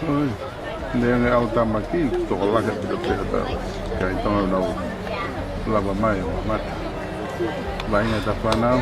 Ôi, nếu người ao tam mà kí tổ là cái được cái tao đâu là bà mai mà vậy người ta phá nào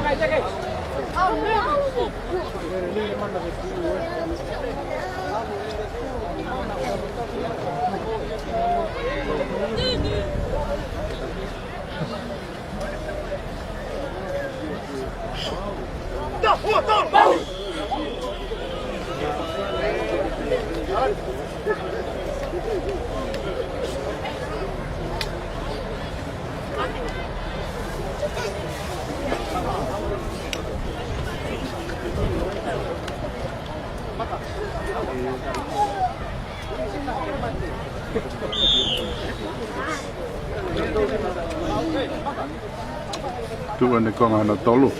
tụi anh con hàng nó to luôn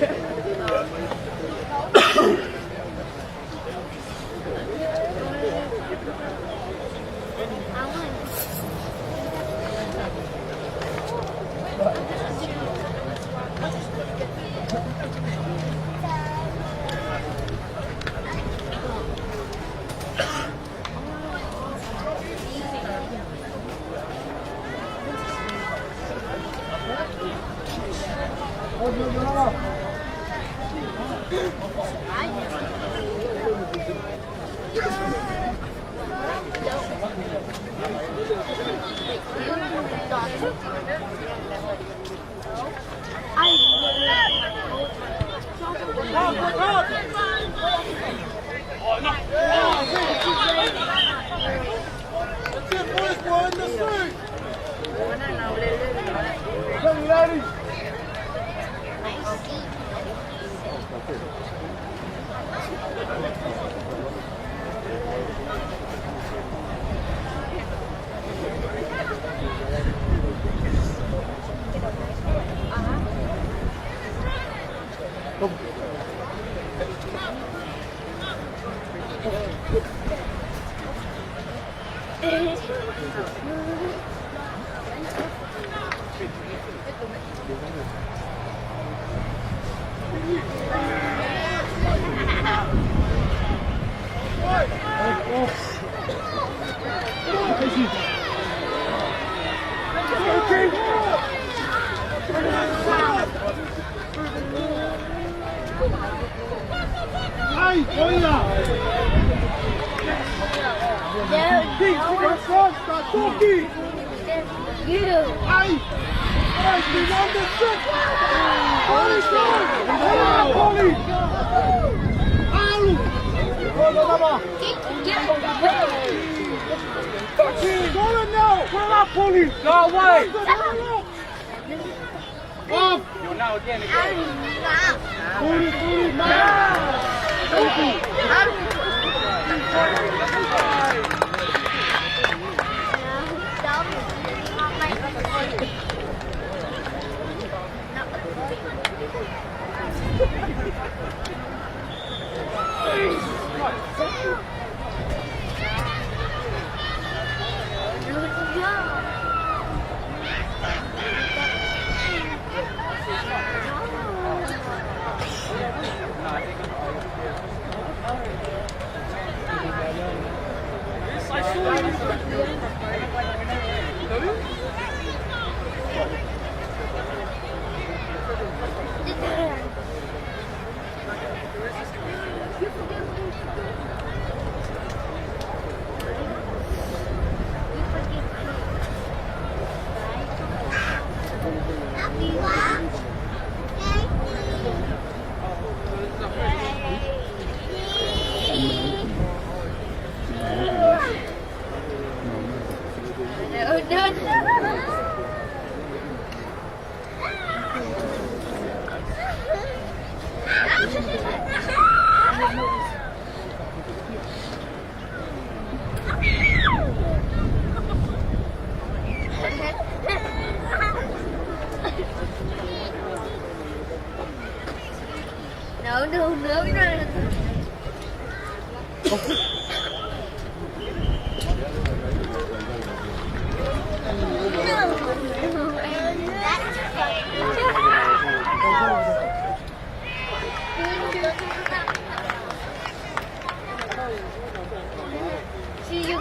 See you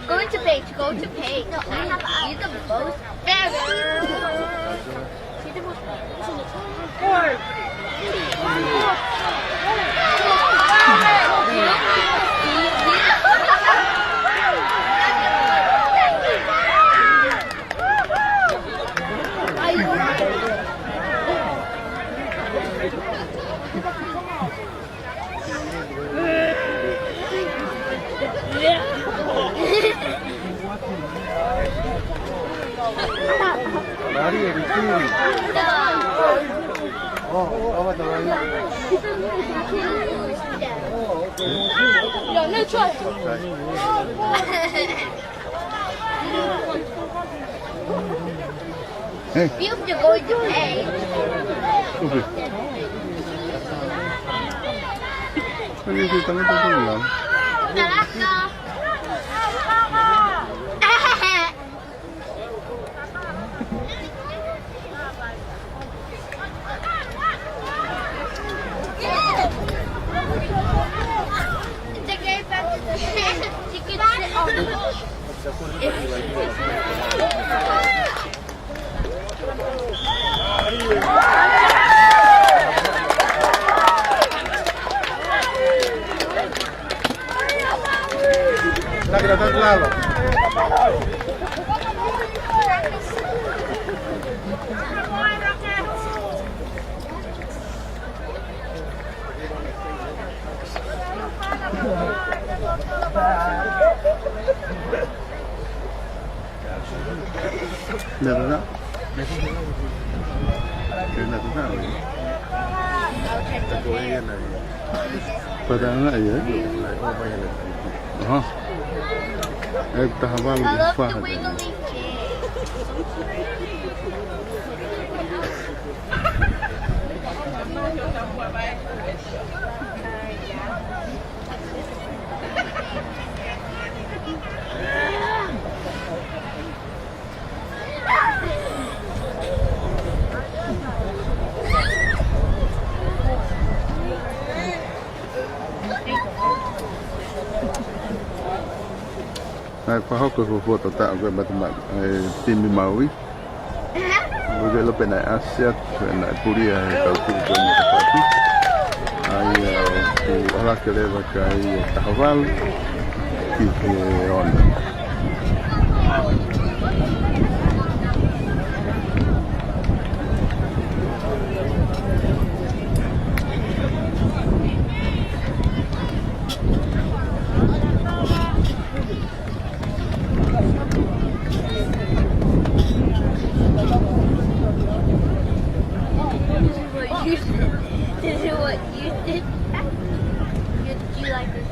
Go to page. Go to page. No, I have you're the most better. Hey. You have to go to page. Okay. Lagi kita ni tu lang. Nak datang lalu. Dah. Kena tu tak? Tokoua yang lain. Pada anak ya? Oh banyak lagi. Tahawal fah. Faham ke foto tak ke batang tim di Maui. Boleh lepas naik Asia, naik Korea kalau tu pun seperti. Orang kelihatan pakai tahawal, VPON. This is what you did. You like this?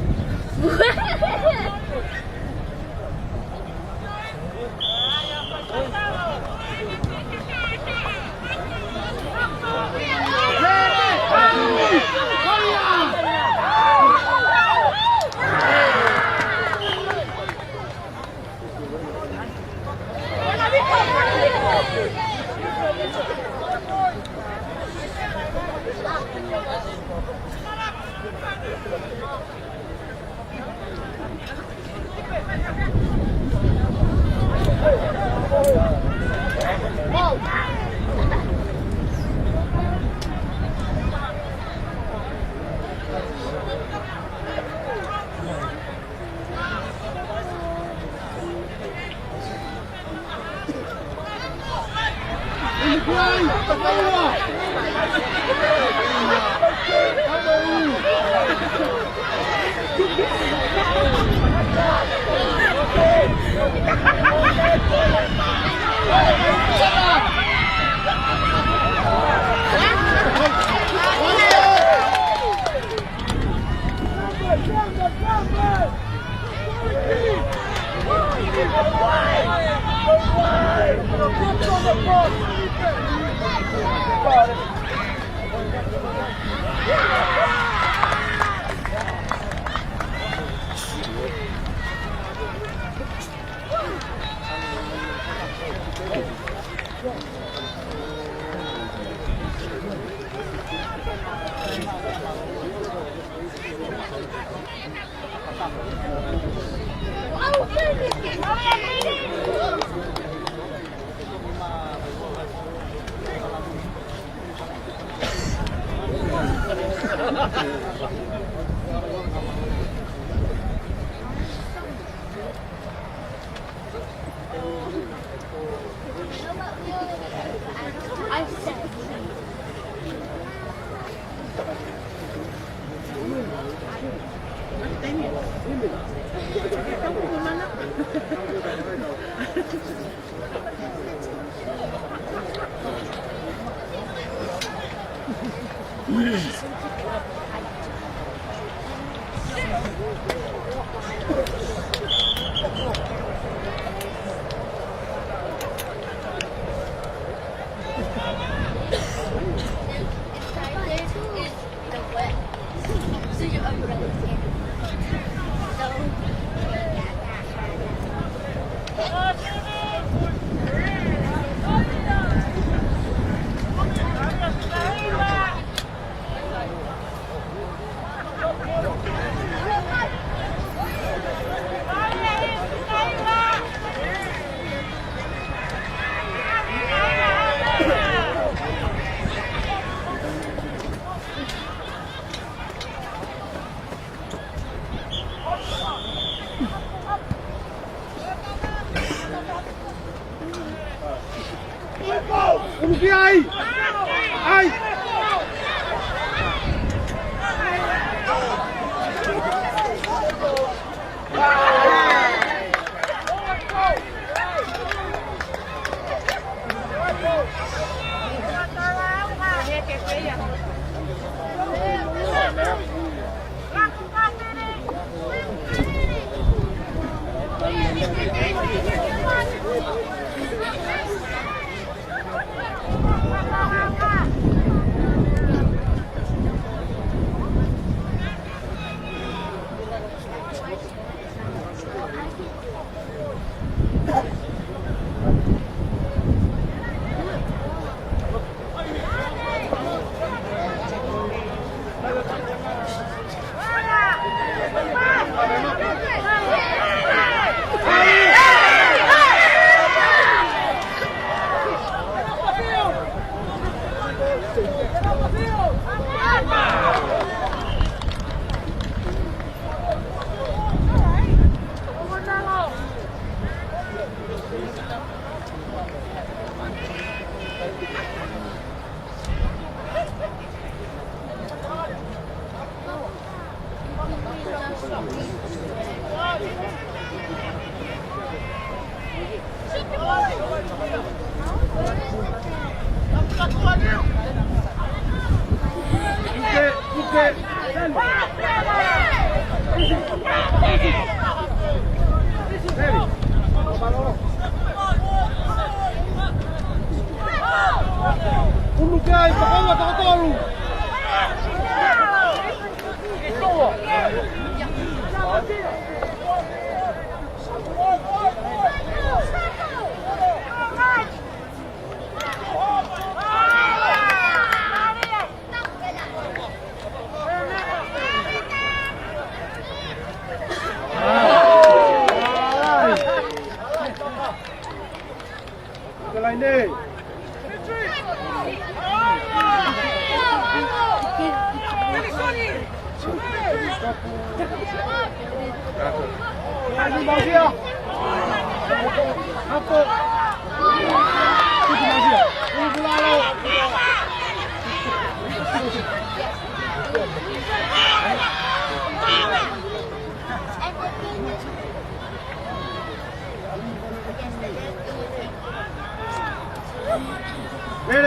I said.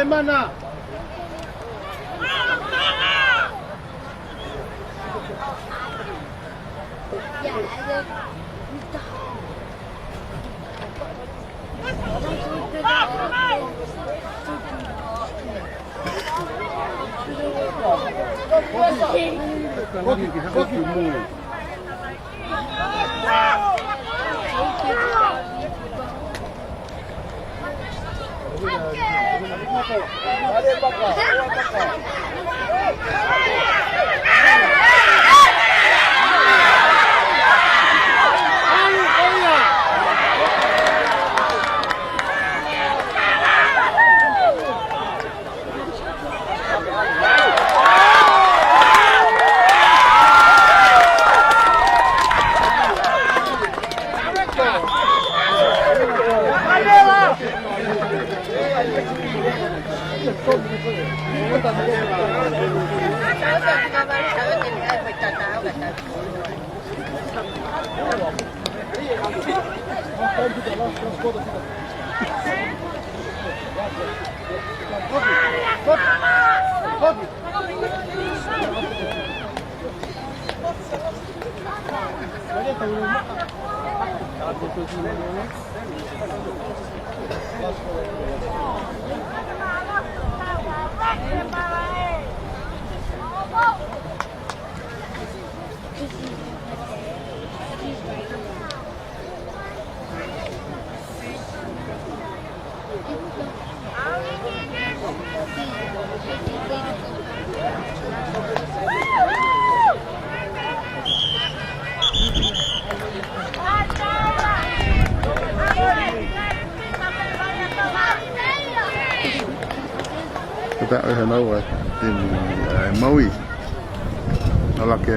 Mana? Kita ở Hà Nội tìm Maui. Nó là cái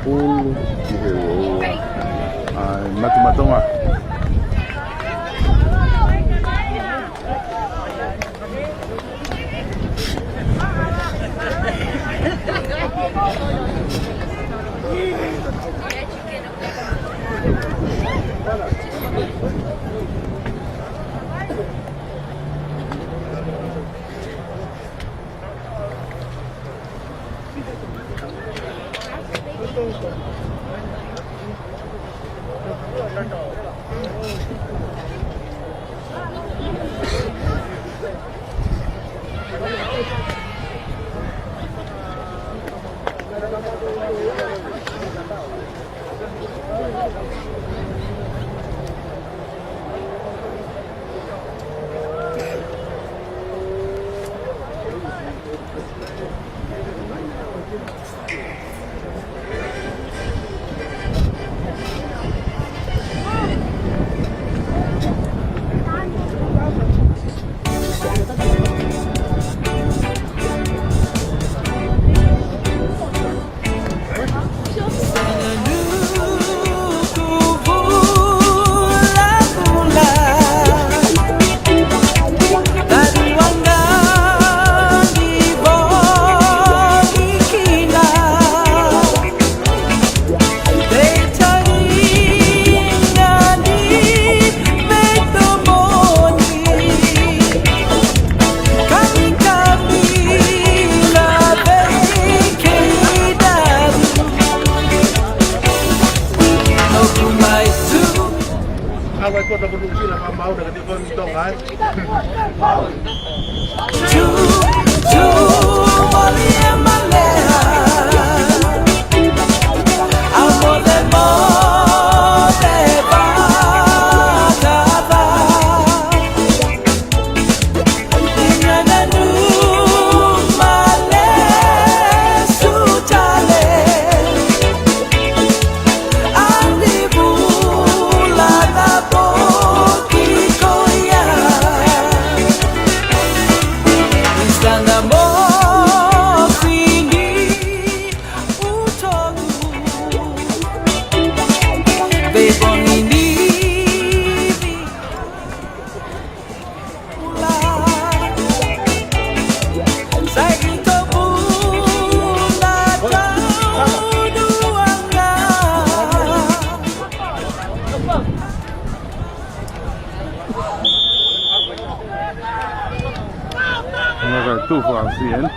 pool thì hiểu matu à.杜甫老师言。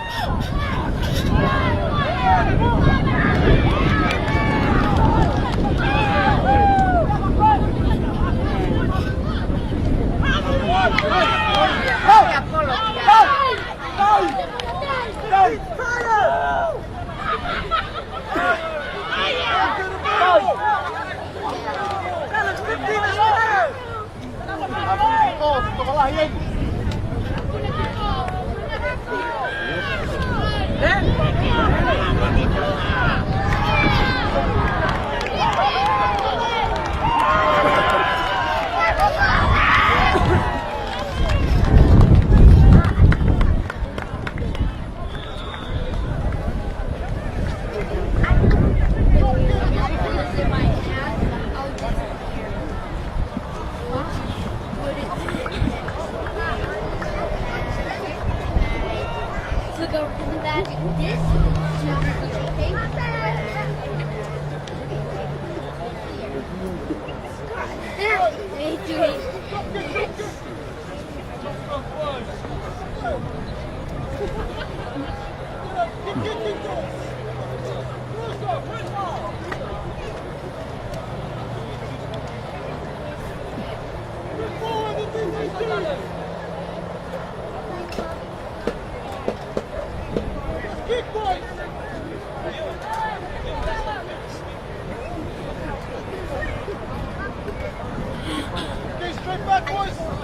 Look over to the back of this. too heavy. Straight back, boys!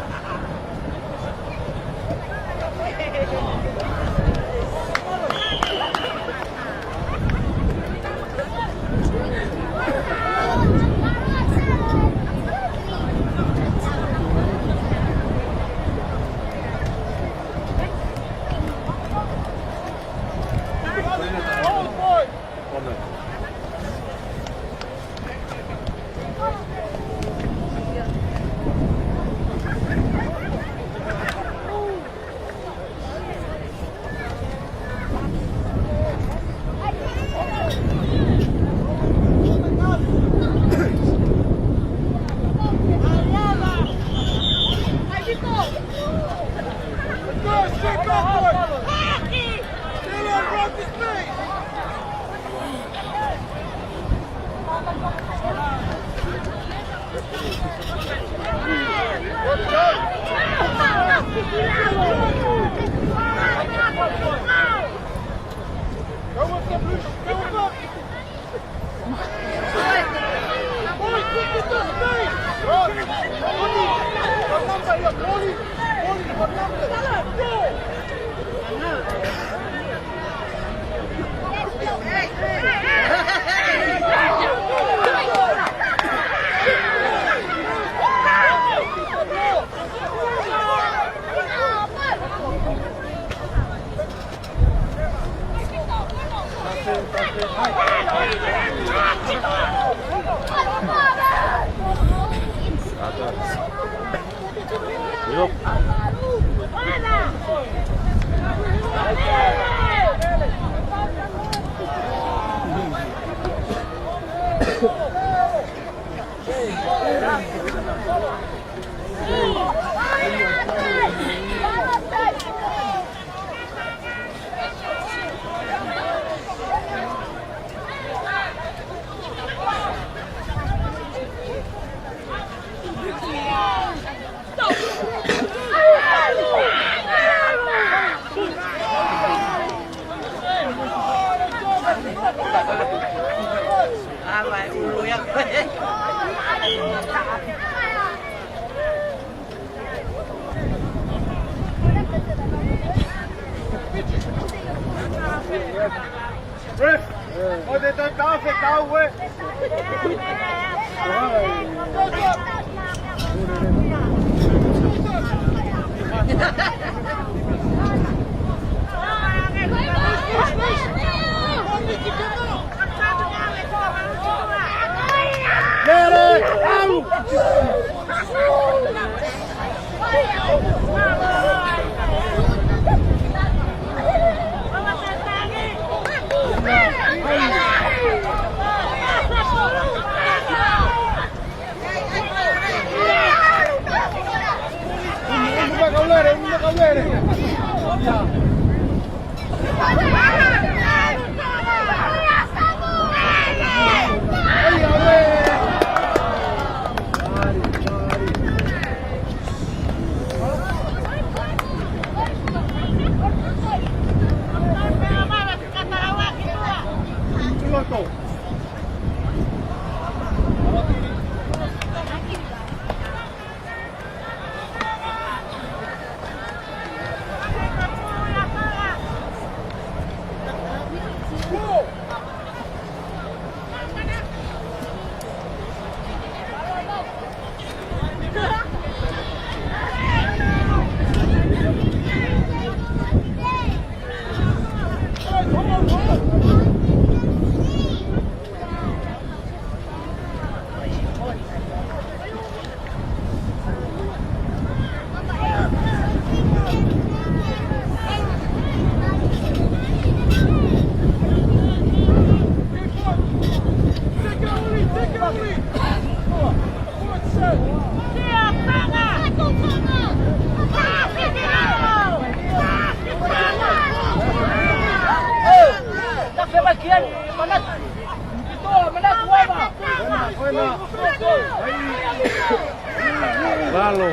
Valo.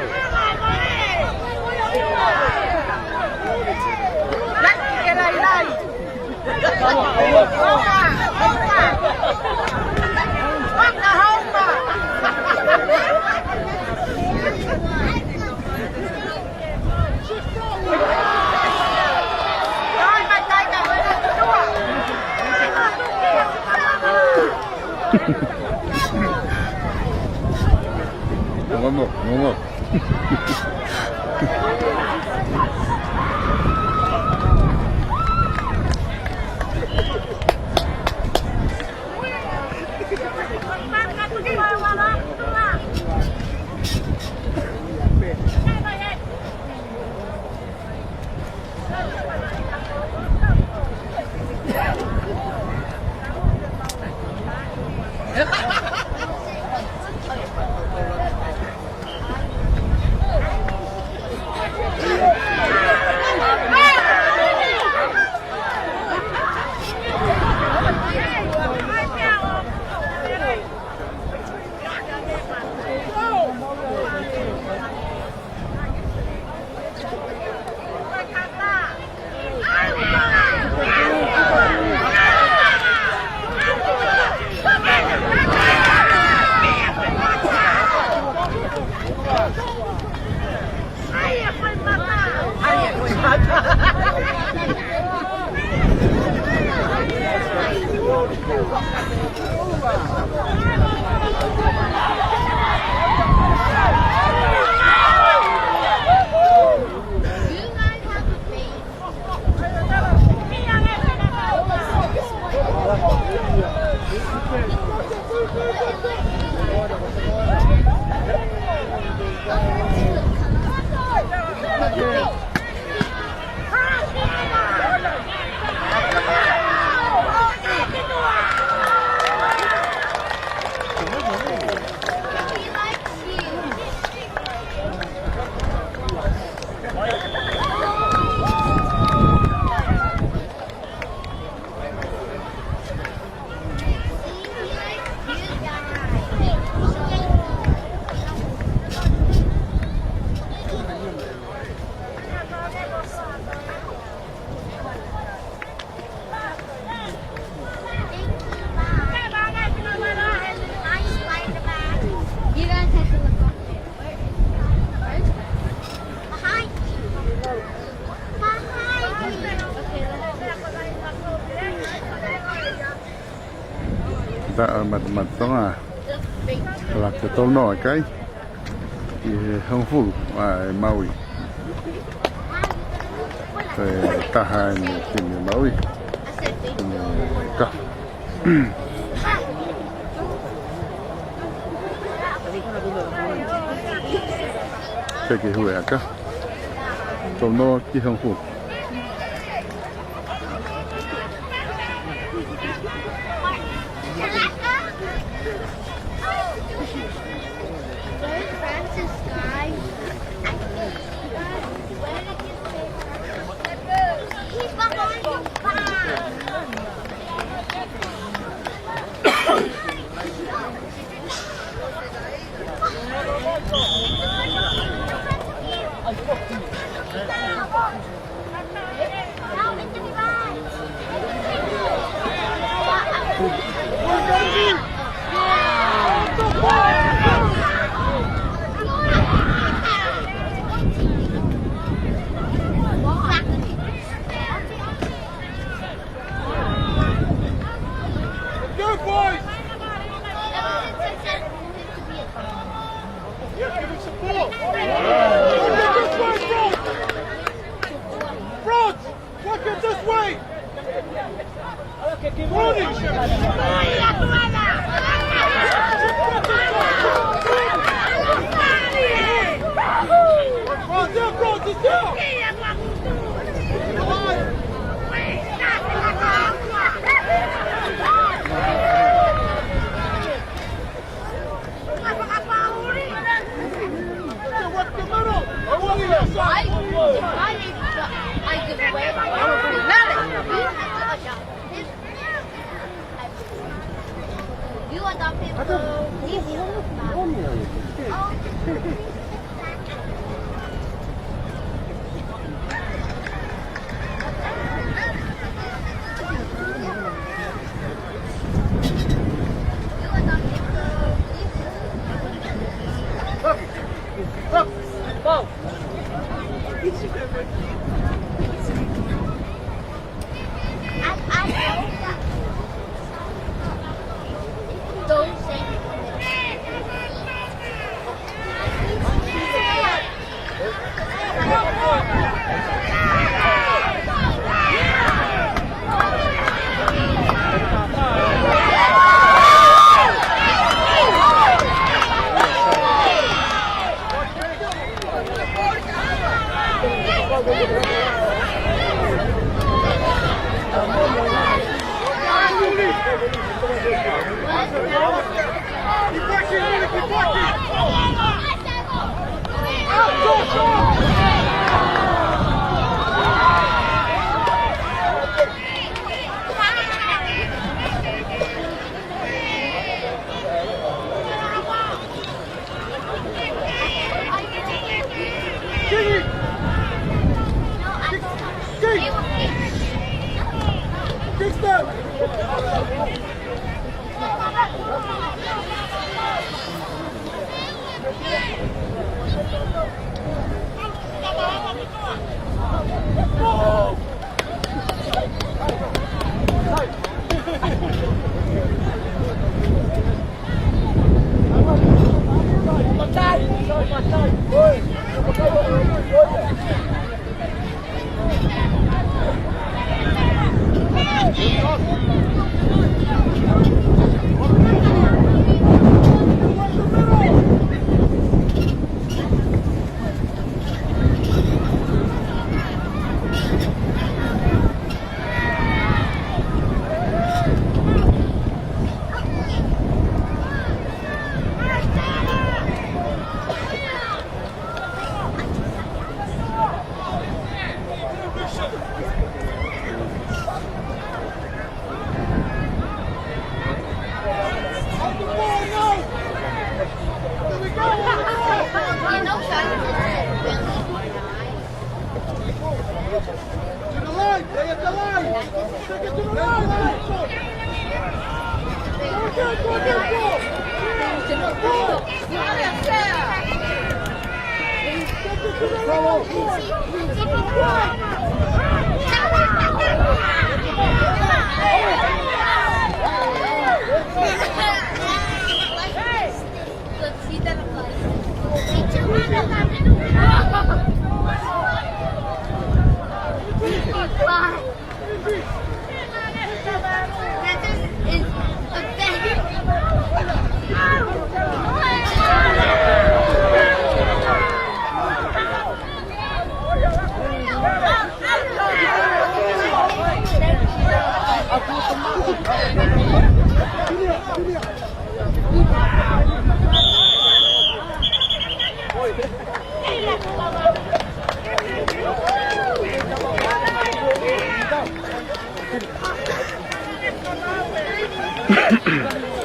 Ngomong, ngomong. Ta ở mặt đó là cái tôm nổi cái thì không phụ ở Maui rồi ta hai tìm Maui cặp cái hùi à cả tôm nó chỉ không phụ You adopted don't say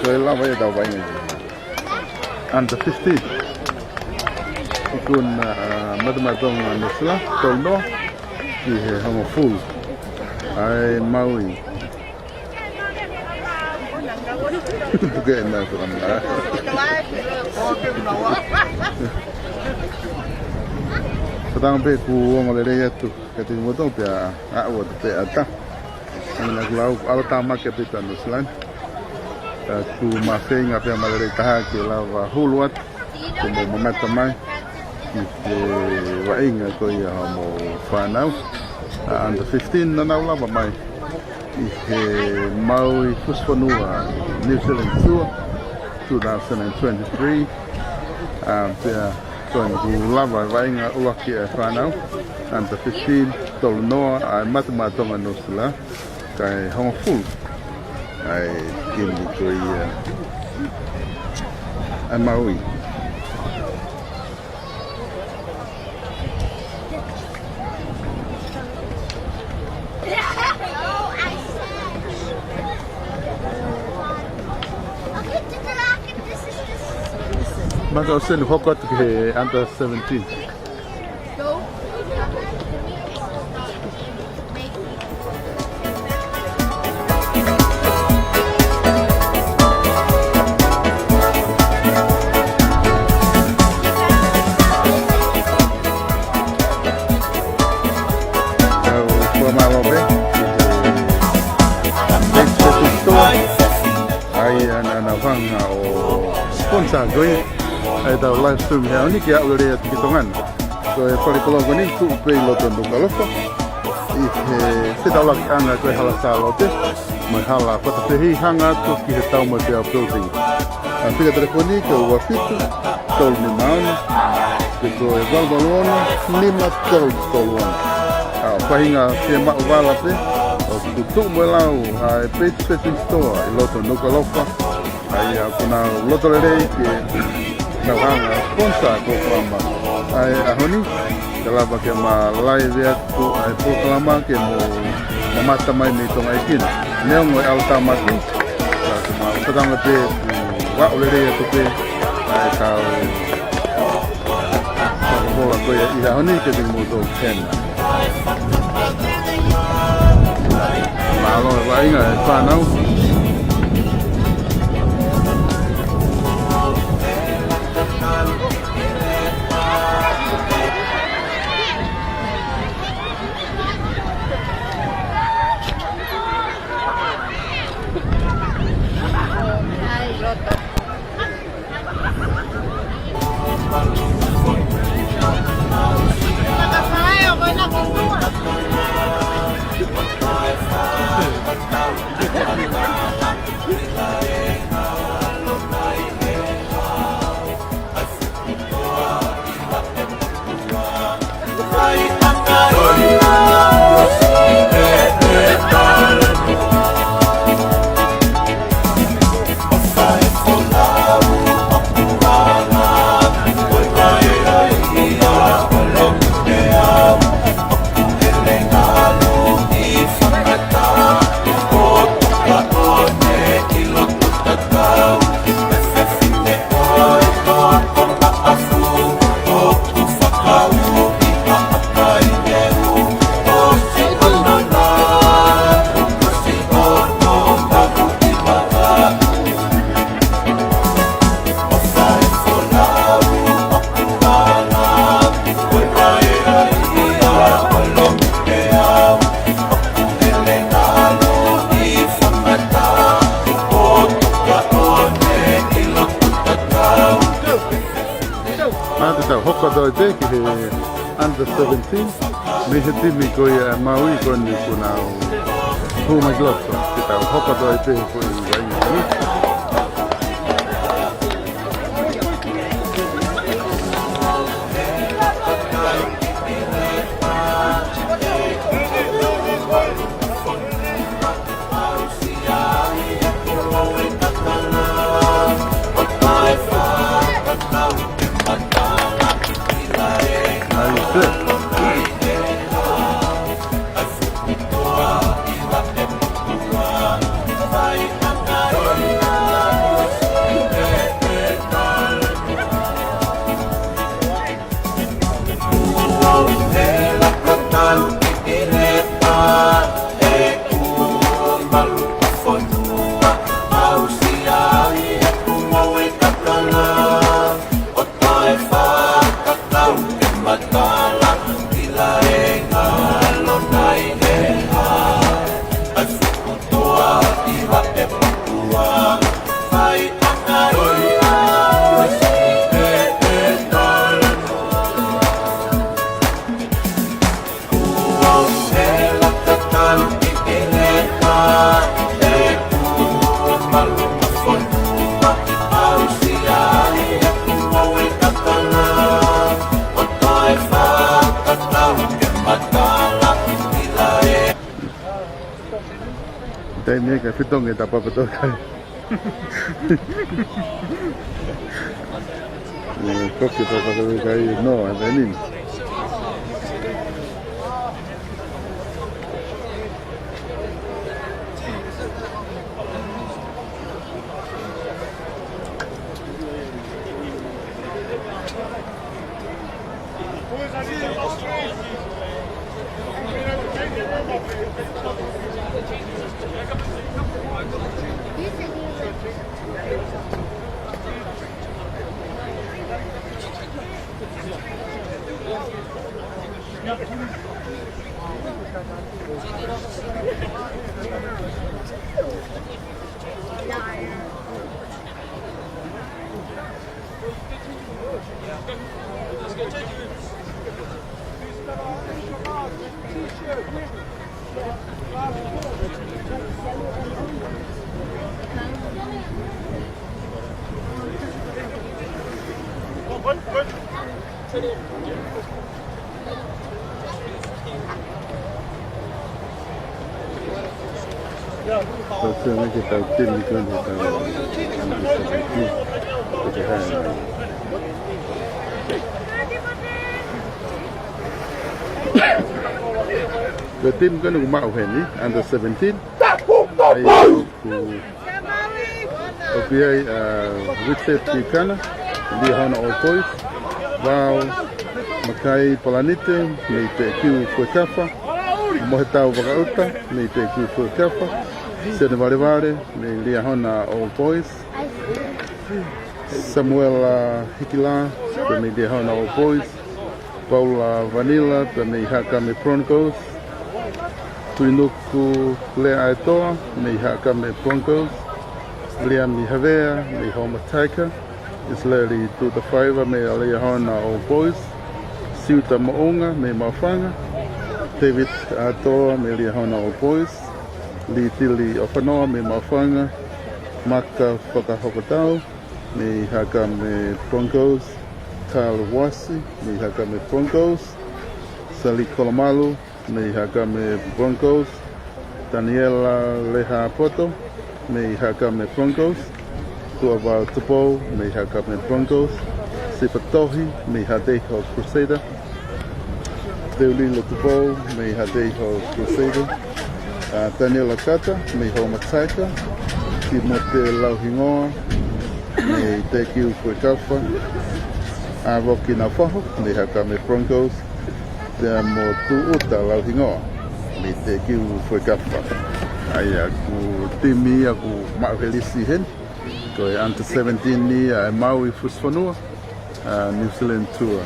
Rồi lo bây giờ đầu vậy này. Under 15. Ikun matang nusla tolno ki hamo full. Ai Maui. Bukan na so amla. Sedang pe ku ngol le yatu. Kati mo to pe a wo pe ata. Ang naglaw al tama ke pe nuslan. Ku masing apa yang malay taha ke lava hulwat kumo mamatamay ke waing ko ya mo fanau under 15 na naula ba mai Maui Fusifonua U15 2023 Tuan ku lava waing ulak ke fanau under 15 tolno matmatong anusla kay hong full ai kim ko Maui. maka usen hokot ke under 17. Go. Sponsor gue ada live stream ya ini kayak udah hitungan so kalau gue ku pay lo tuh kalau kita lagi angkat gue halah salah tuh mahala pada sih hangat tuh kita tahu masih uploading nanti kita telefoni ke wafitu tol ni mana itu eval balon 5 tol pahinga semak balap deh tutup belau page store lo tuh kalau ay kuna loto lele ke nawanga sponsor ko klama ay ahoni kala ba ke ma live ya tu ay po klama ke mo mamata mai ni tong aikin neo mo altamati kuma sedang lebih wa lele ya tu pe ay ka bola ko ya ida ahoni ke ding mo do ken malo ba inga pa nau Hokkaido te ki he under 17 me he timi ko ia Maui ko ni kuna huma glotto kita Hokkaido te ko ia ni Ini kayak fitong ya, tak apa betul kan? Kok kita pakai kayak no, ada ini. Tôi mới chỉ tàu tin đi cơn thì tàu cái hàng the team kan umau hen ni under 17 ay okay with the kana di hana all boys wow makai planete ni te kiu foi kafa mohitau vakauta ni te kiu foi kafa sene vale ni di hana all boys Samuel Hikila ni di hana all boys Paula Vanilla ni hakame Broncos Tuinuku Lea Aetoa, me Hakame Broncos, Liam Havea, me Homa Taika, Islali to the Fiver, me Aleahona All Boys, Siuta Maunga, me Mafanga, David Aetoa, me Leahona All Boys, Li Tili Ofanoa, me Mafanga, Maka Whakahokotau, me Hakame Broncos, Carl Wasi, me Hakame Broncos, Sali Kolomalu, me Hakame Broncos, Daniela Leha Poto, me Hakame Broncos, Tuava Tupo, me Hakame Broncos, Sipatohi, me Hadeho Crusader, Deulila Tupo, me Hadeho Crusader, Daniela Kata, me Homa Taika, Timote Lauhingoa, me Tekiu Kwekafa, Avoki Nafaho, me Hakame Broncos, Te mo tu uta lau hingoa me te kiu foi kafa ai aku timi aku ma'velisi hen ko e under 17 ni Maui Fusifonua New Zealand tour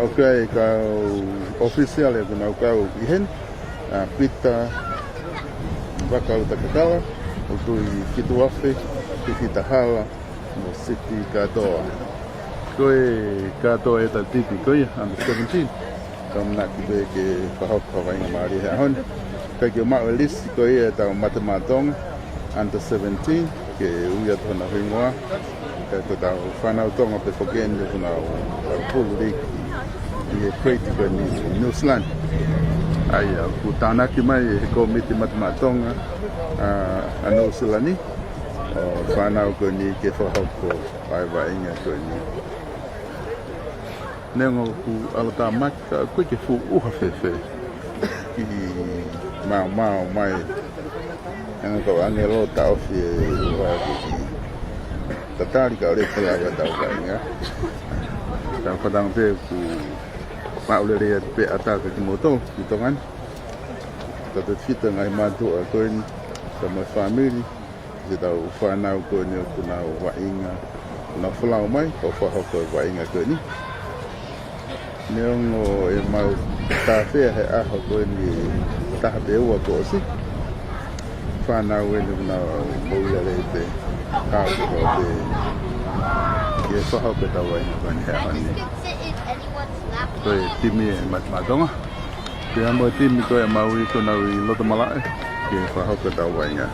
okay ka official e kuna ka hen pita bakal takala tu kitu afe kita hala mo city katoa ko e katoa e ta tipi ko under 17 Comme nak ke pahok kawai ngamari hon ke ma list ko e ta matematong under 17 ke uya tona hingwa ke ta fana tong pe fogen de na full league e create ko ni New Zealand ai ku tana ki mai ko miti matematong ano silani fana ko ni ke pahok ko vai inga ko ni Nengo ku alata maka ko ke fu uha fefe ki mau mai ang ko angelo ta ofi wa ki tatari ka le kala ya ta wa nga ta padang pe ku pa le re pe ata ke moto ki tongan ta te fita ngai ma do ko ni sama family de ta fa na ko ni ku na wa inga na fula mai ko fa ko wa inga ko ni Neongo e mau tawhea he aho koe ni taha te ua ko si. Whanau e ni na mouia le te hao ko te e whahau pe tawa ina kani hea hani. Koe timi e matmatonga. Te amo e timi koe maui ko nau i loto malae ke whahau pe tawa ina.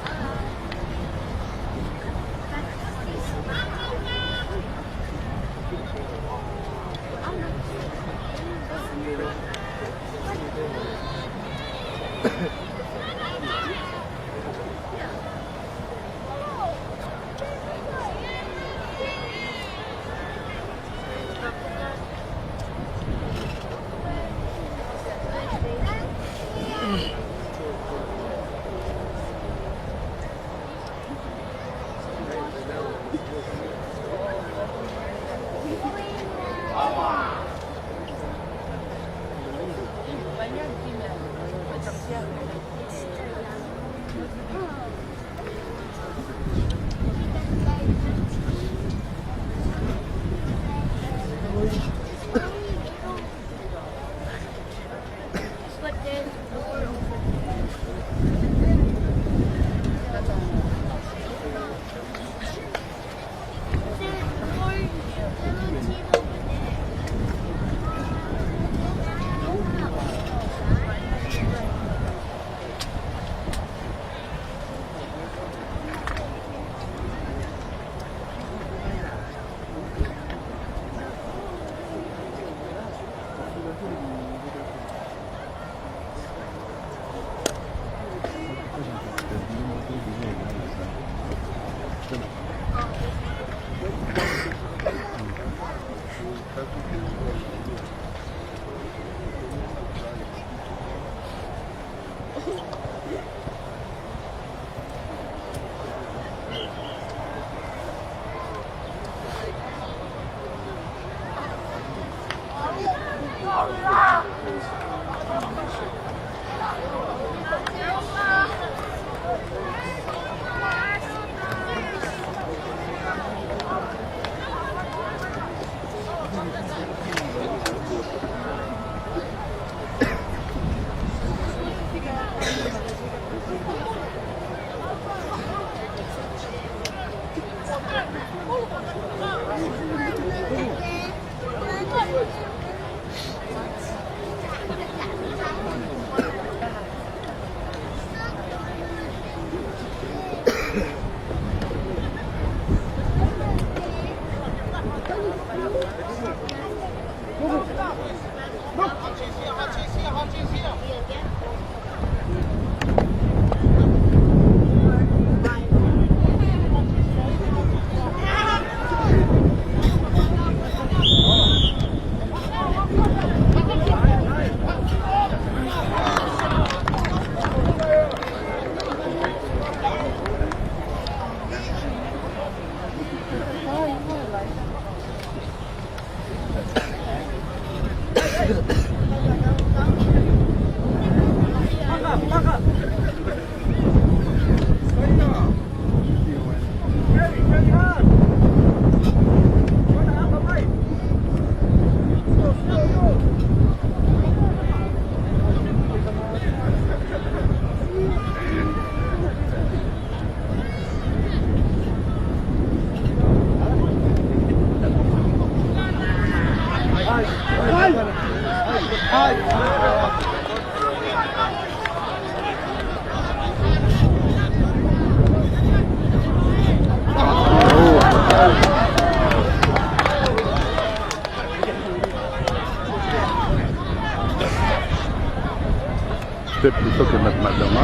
Step itu kena macam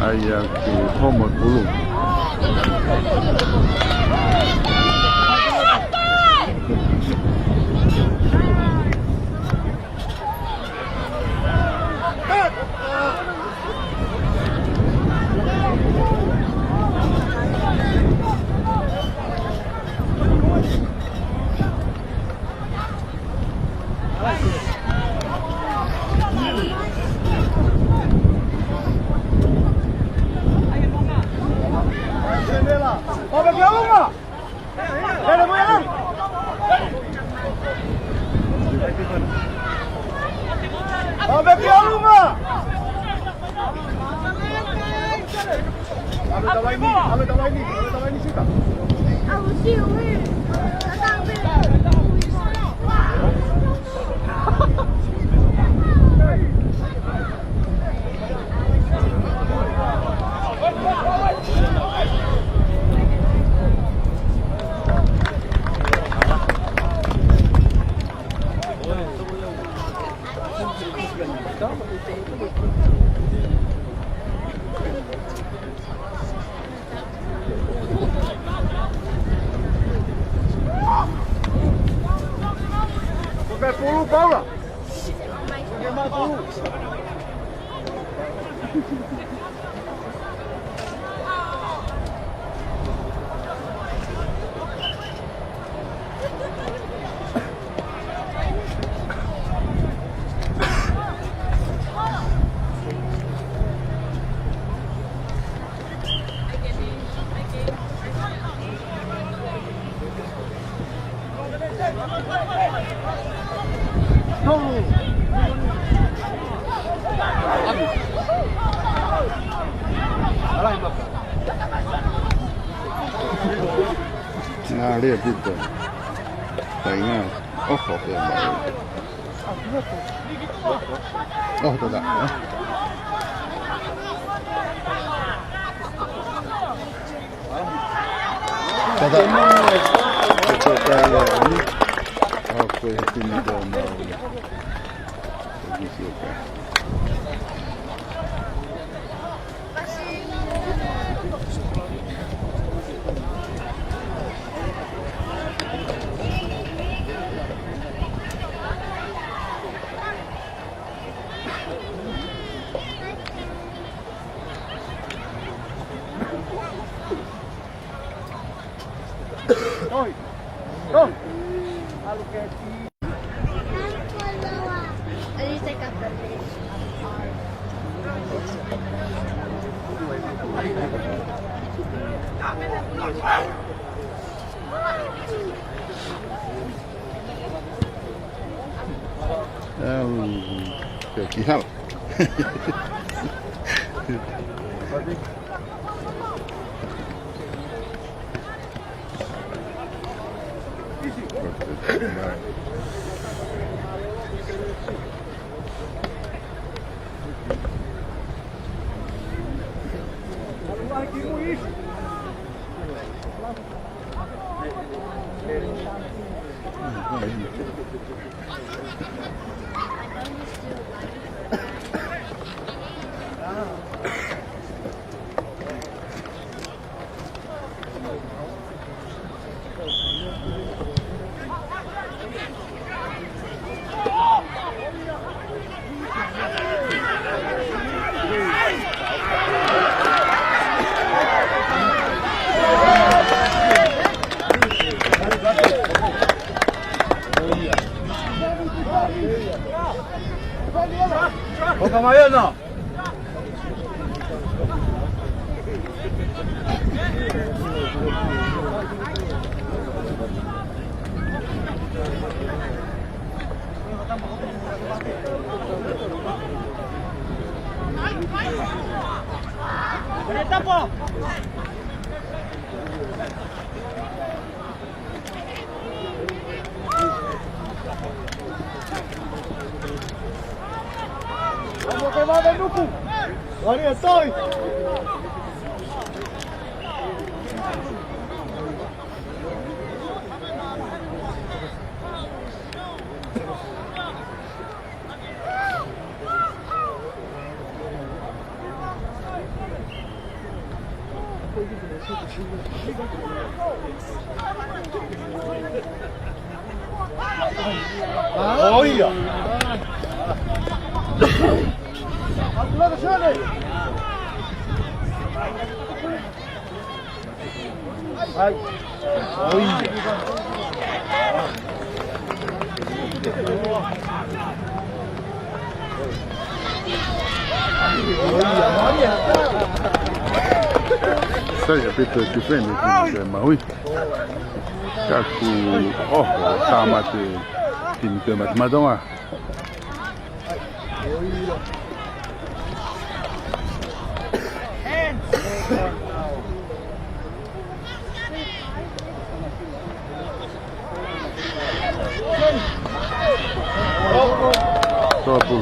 ayah tu homo dulu. Nah, lihat itu. Kayaknya, oh, oke, baik. Oh, tidak. Tidak. Kita ini. Oke, ini dia mau. Begitu, oke. At least I got the fish. Kihal. 가마야나. Etapa. Vamos que va de grupo. Ahí estoy. Oiga. Abdullah şöyle. Ay. Oiga. Sai capito che prende che Maui. Cacu oh tamate tim ke madama. Topu.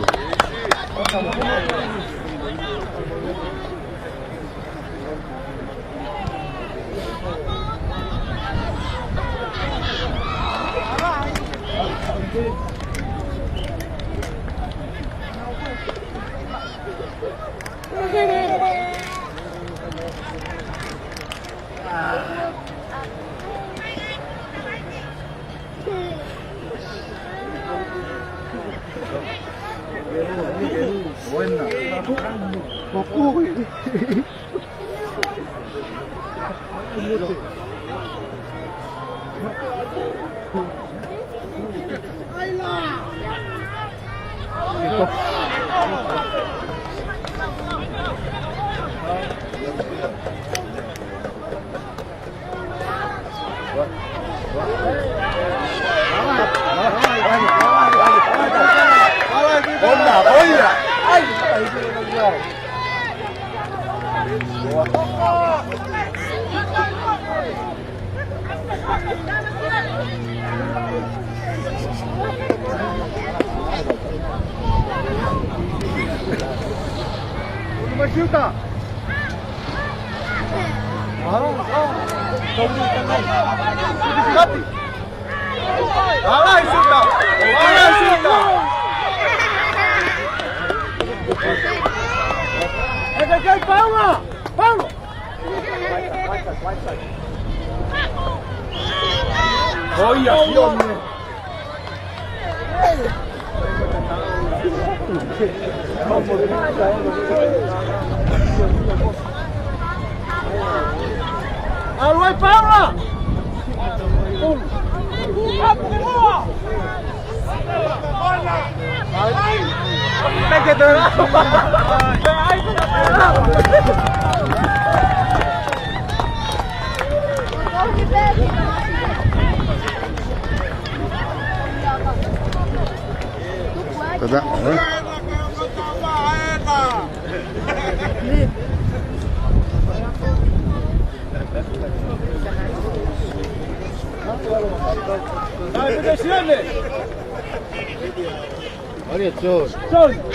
Buena. Chuta. Alô, Paula! Tá, Olha, John. John.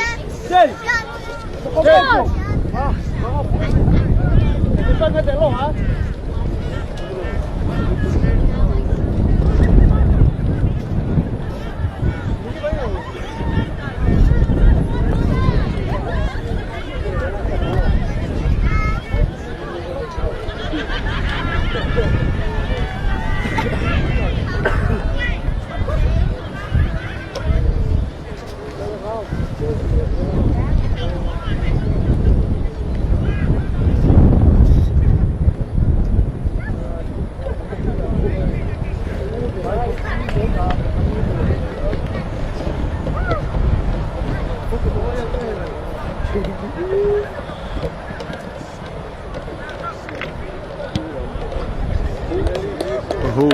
Ahu.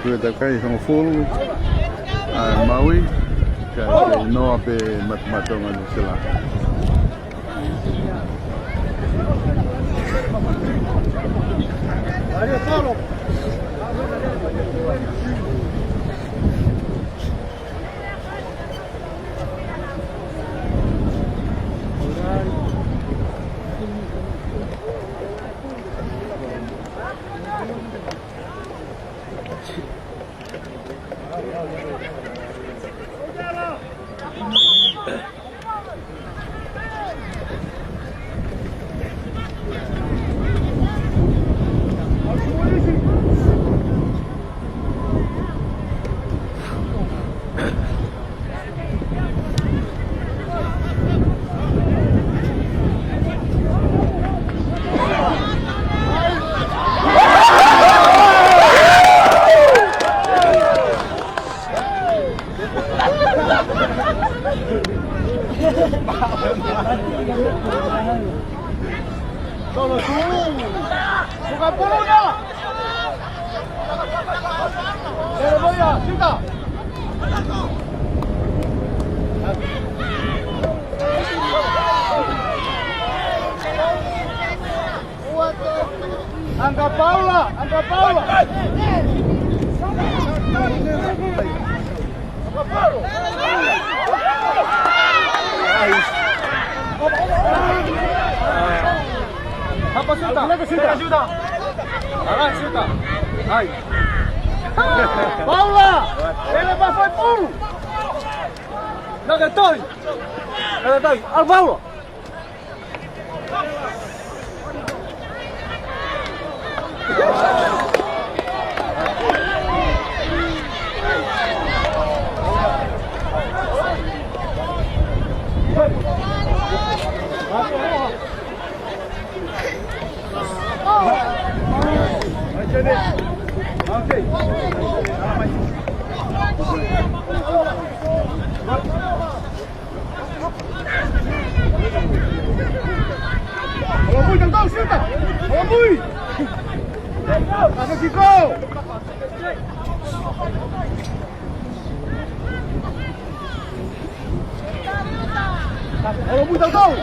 Kita kai sama full Maui kai no ape matmatonga ni sila. Bukan bulunya. Boya, cinta. Angka Paula, angka Paula. Apa sudah? Sudah. Sudah. Hai. Paula, ele vai full. Nagatoi. Al Paula. Lampuy ng tao, siya! Lampuy! Nasa Kiko! Lampuy ng tao!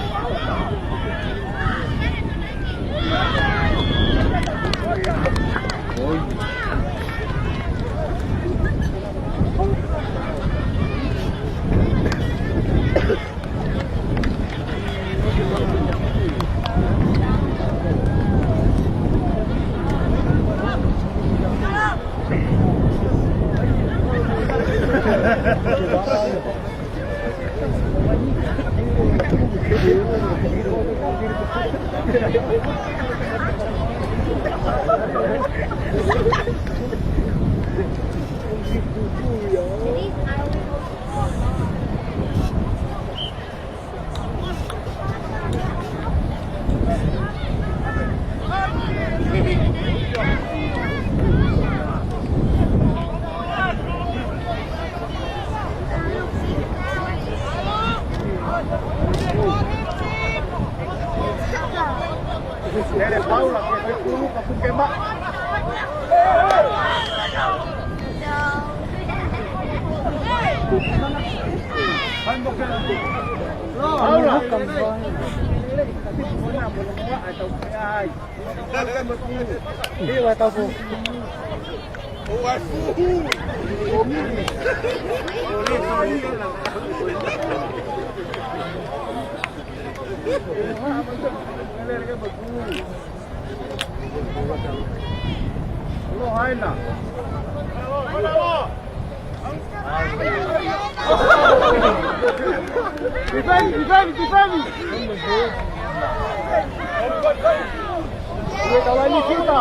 Eres Paula, que te coloca con quemar. Paula. Iya, tahu. Lo hay na. Defend. Kita lain kita.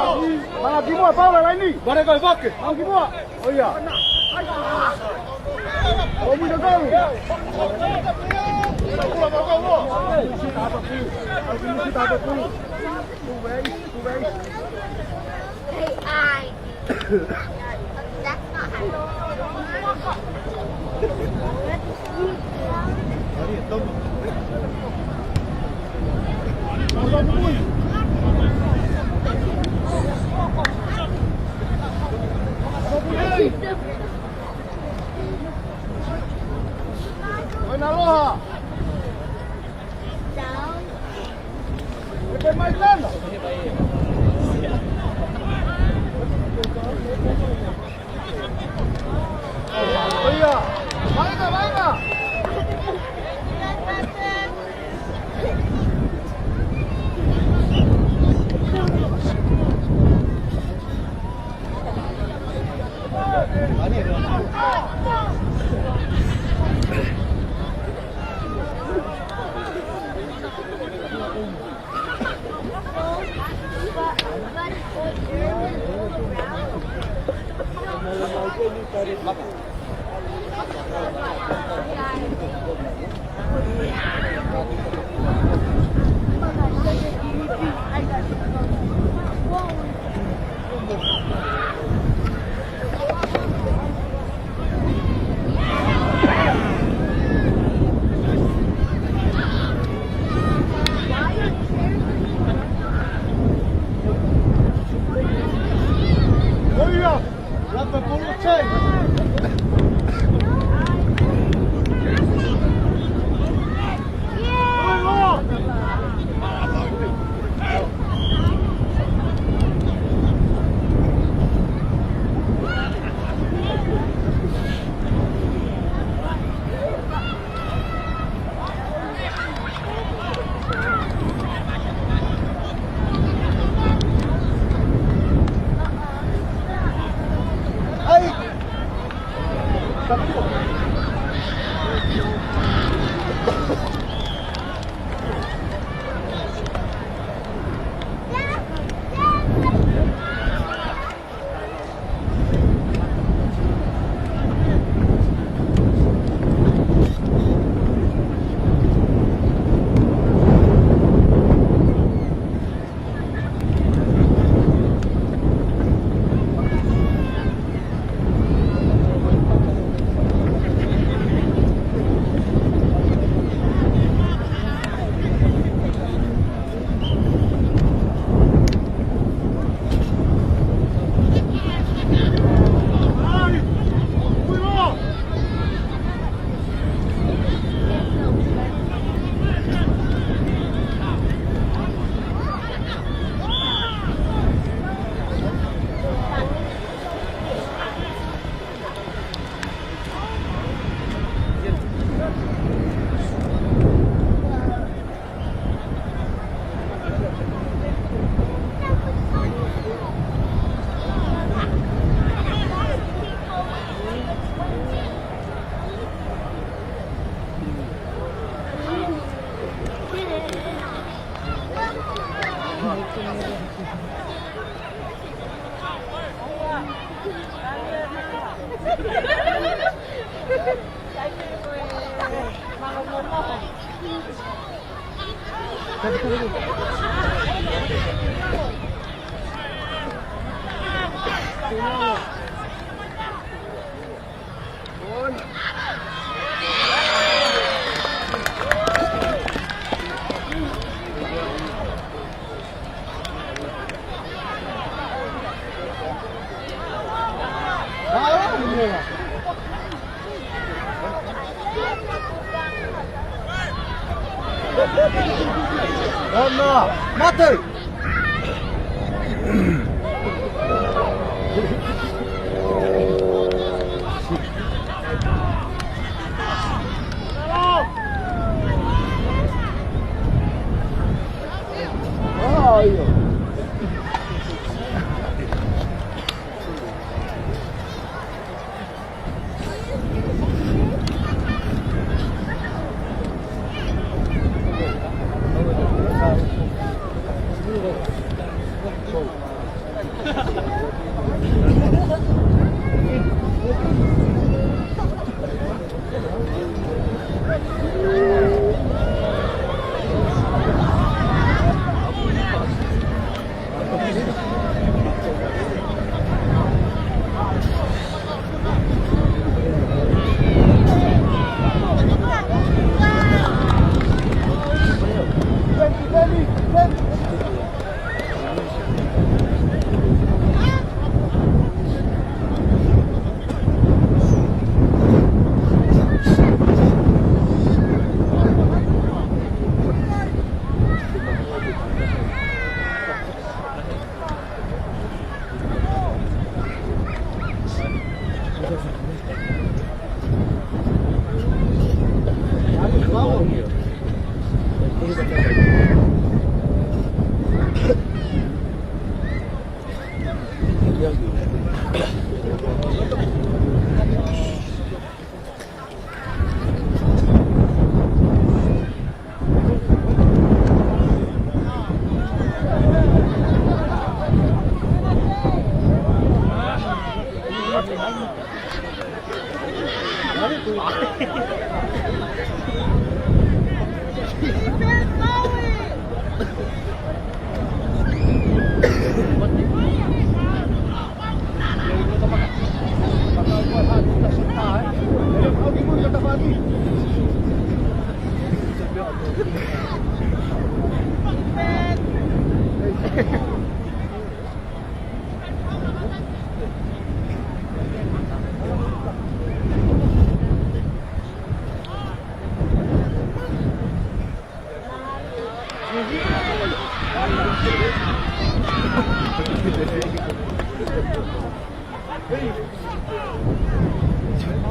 Mana semua Paula lain. Bare kau pakai. Mau semua. Oh iya. Oh muda kau. Hey, That's not Buena roja. down. Este es más grande. Oiga, venga, venga. Oiga, la pongo Anna, Mate!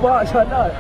Pak sana.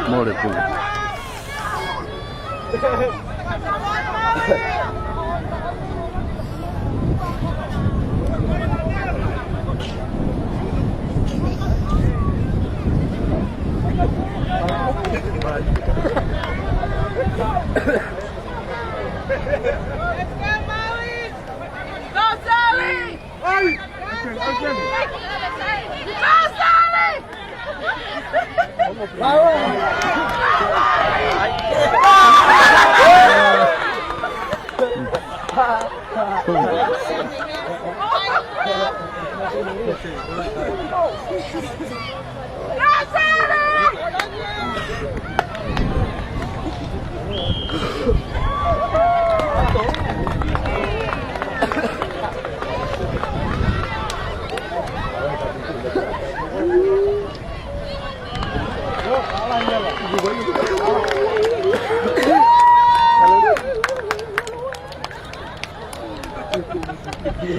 More pulu.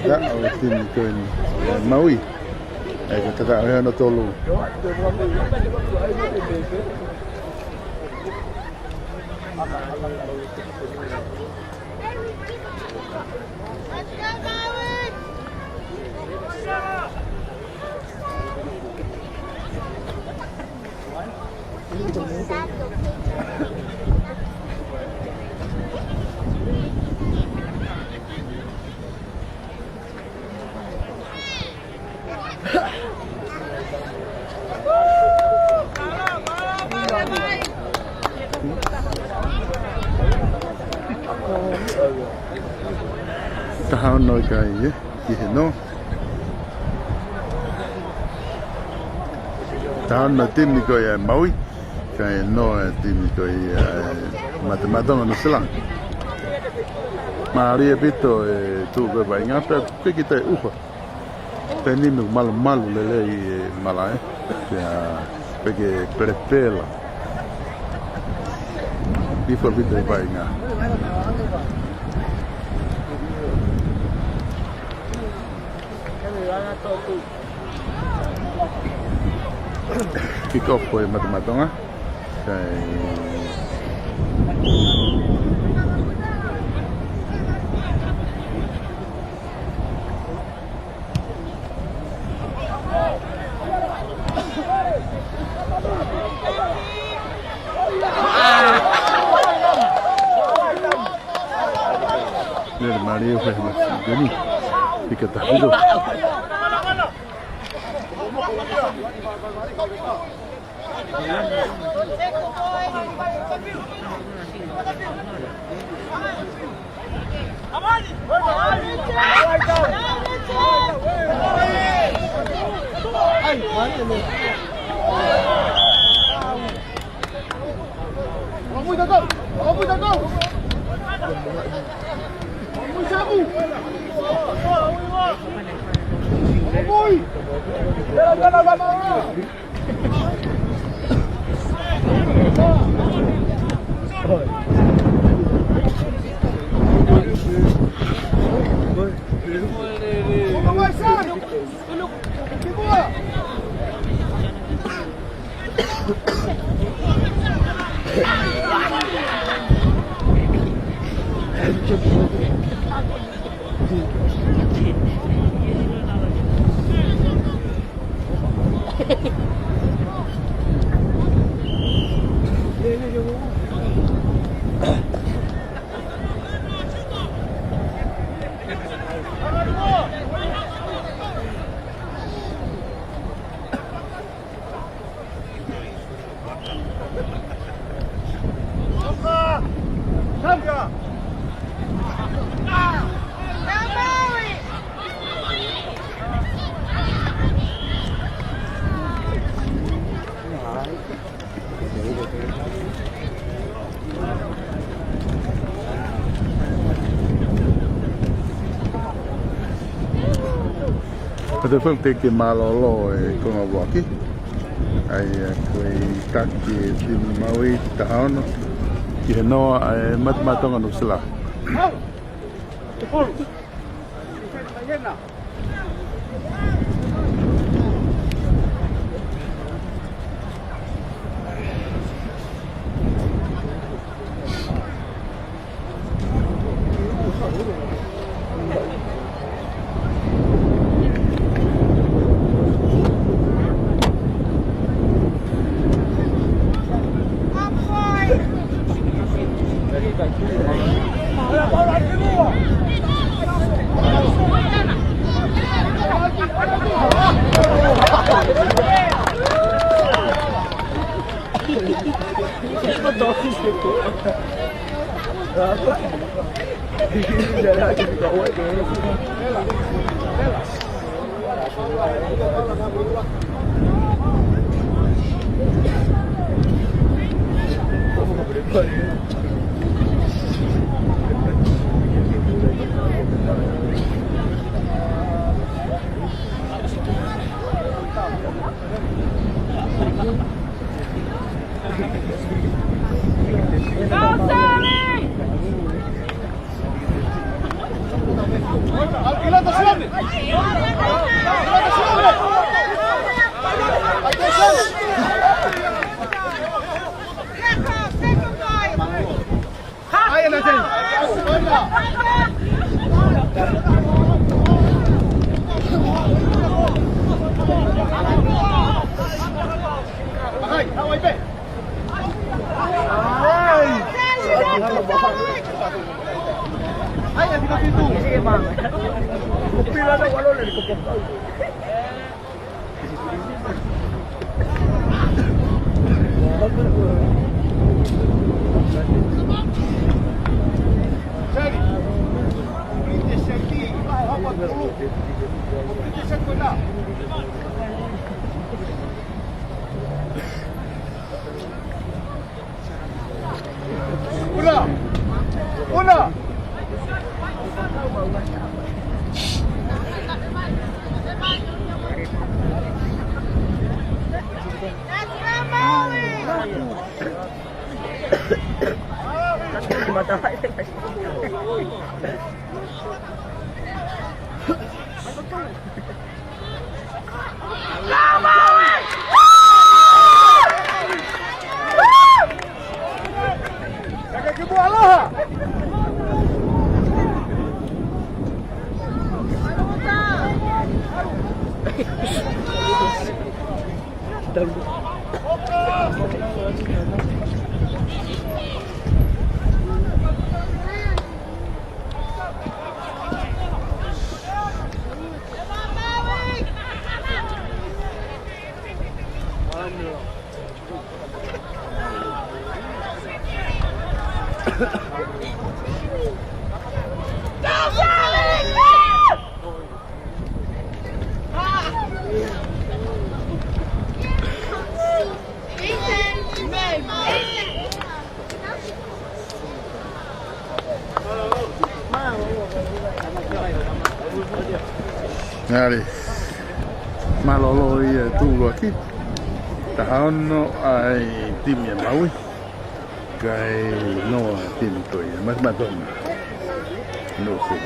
Đã ở tìm cười Maui này cái tạo ra nó to luôn. Tahu nói cái gì nó tahu nói tìm cái Maui cái nó tìm cái matematika nó selang Maria Pito tu cái bài ngáp cái kita teni malu lele malai cái prepela before Pito bài ngáp kick off po yung matematika kay Maria fue gani ikatahido Pada fam te ke malolo ko ngawaki ai koi taki tim Maui taon Ki he noa e matumatonga no sila. Ngari malolo ia tulu aqui tahono ai timi a Maui kai no timi toia mas madonna no sei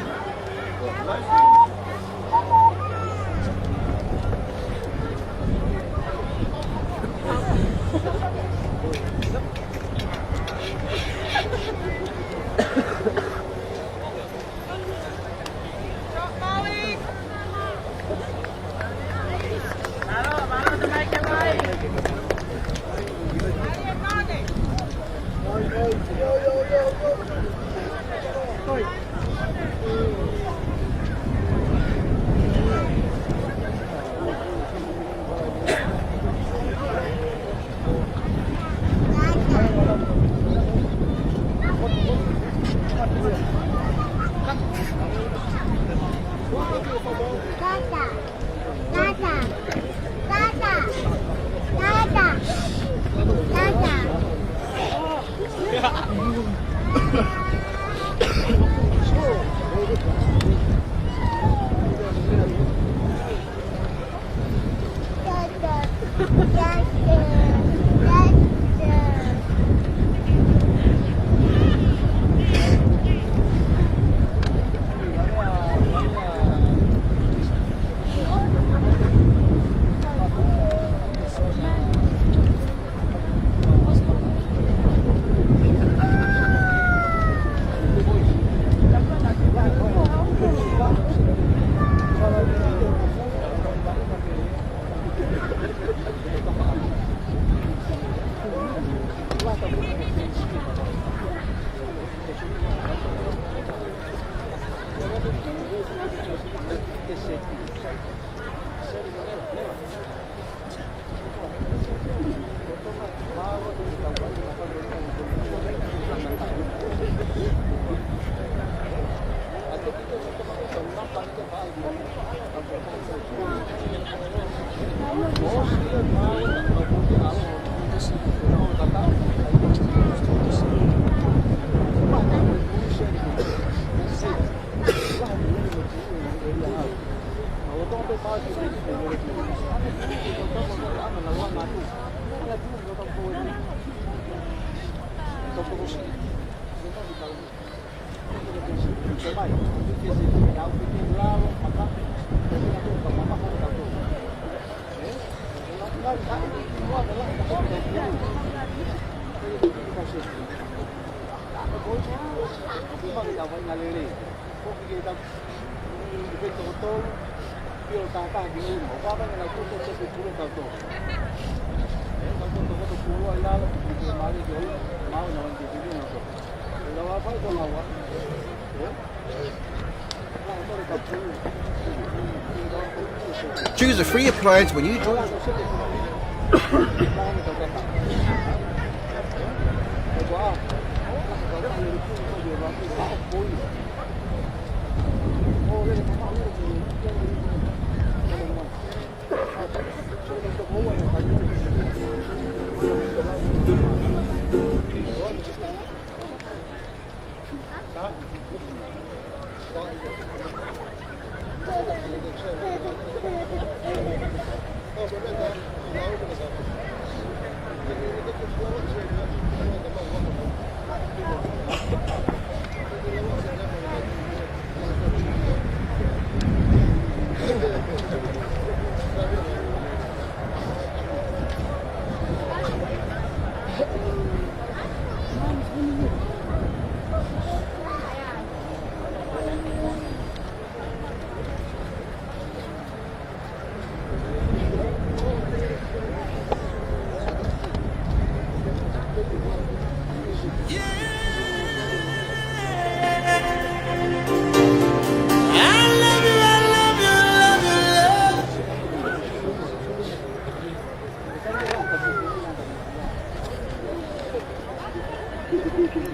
Choose a free appliance when you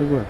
Igual.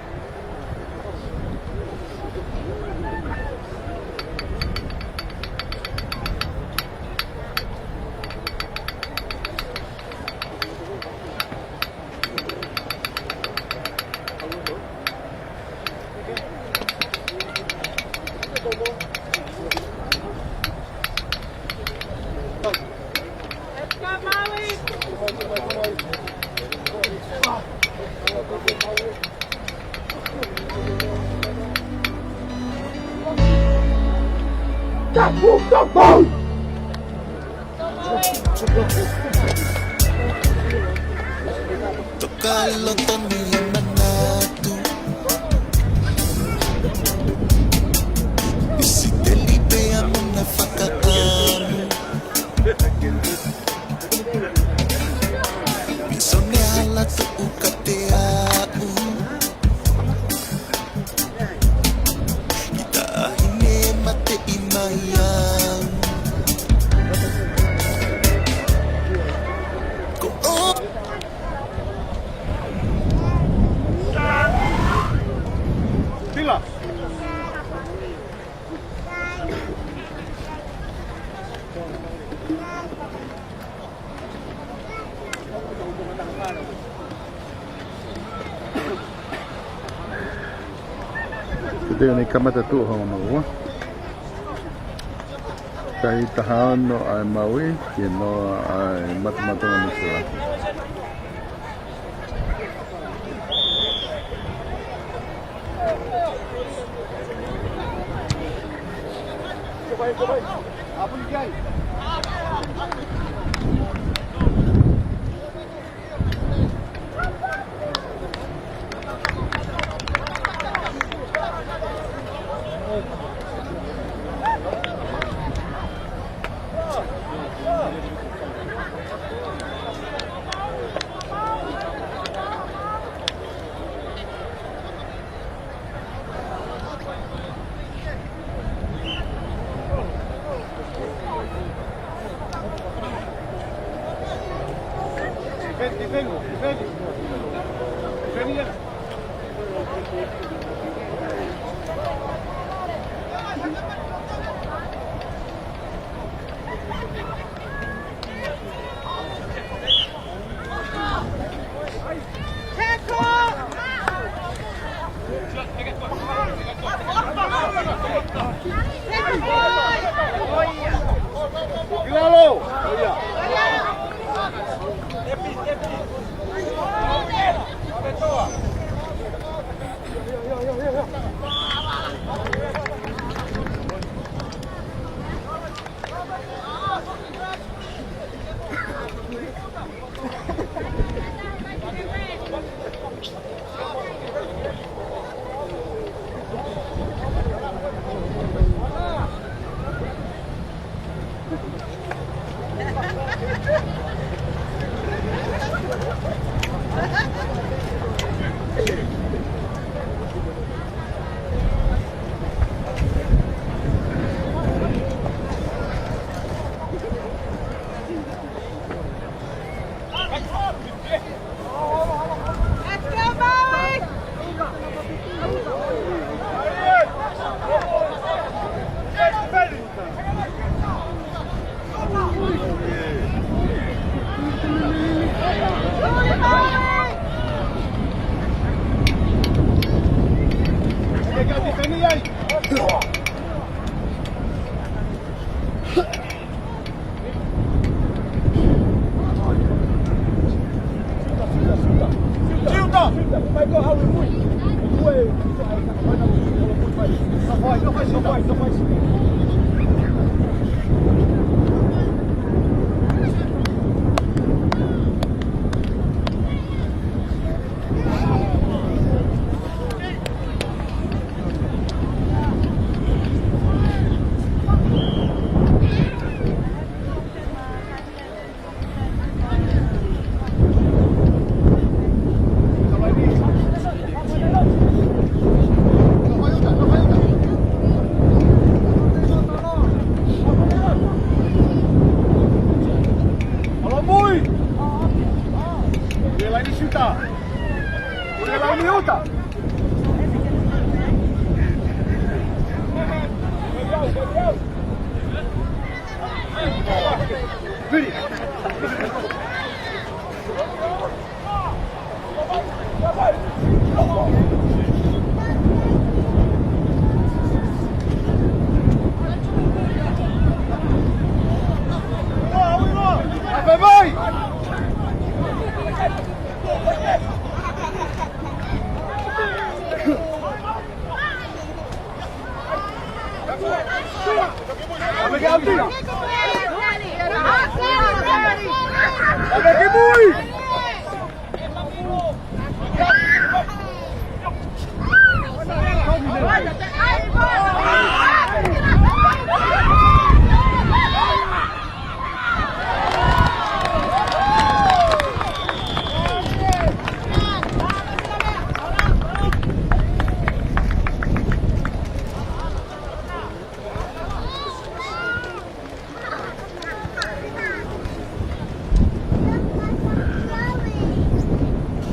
Tocalo también manatu. Y si te lipean una fakaan. Pisone halat sa ukateau. Kita ahine mate imayang. Pila. Ito yung ikamata tu hong mga kahit tahan no ay Maui, no ay mata-mata na sila. Coba. Apa ni guys?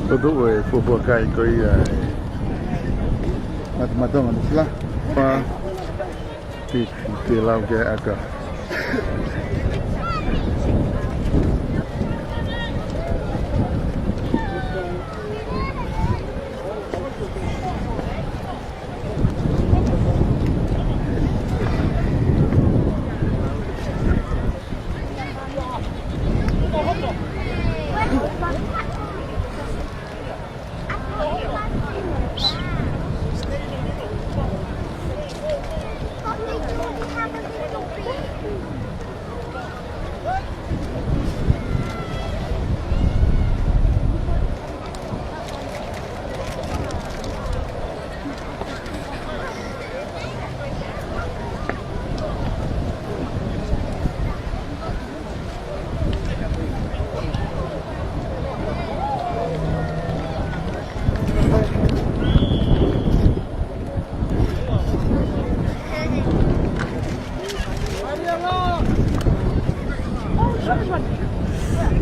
Produk fubukai koi macam-macam lah. Di laut ke agak.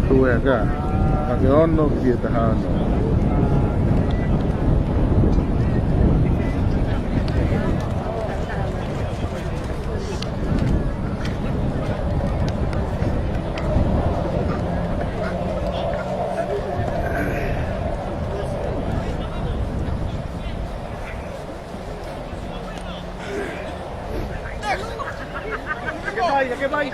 Tu ya kan? ke ono ki te hano. Que vai.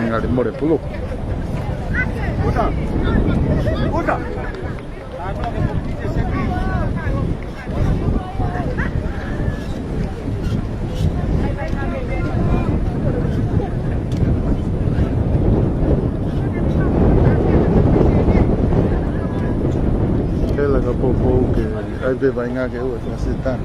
Ngari more pulu. Udah. Kela ka popo ke ai be vai nga ke o na sitan.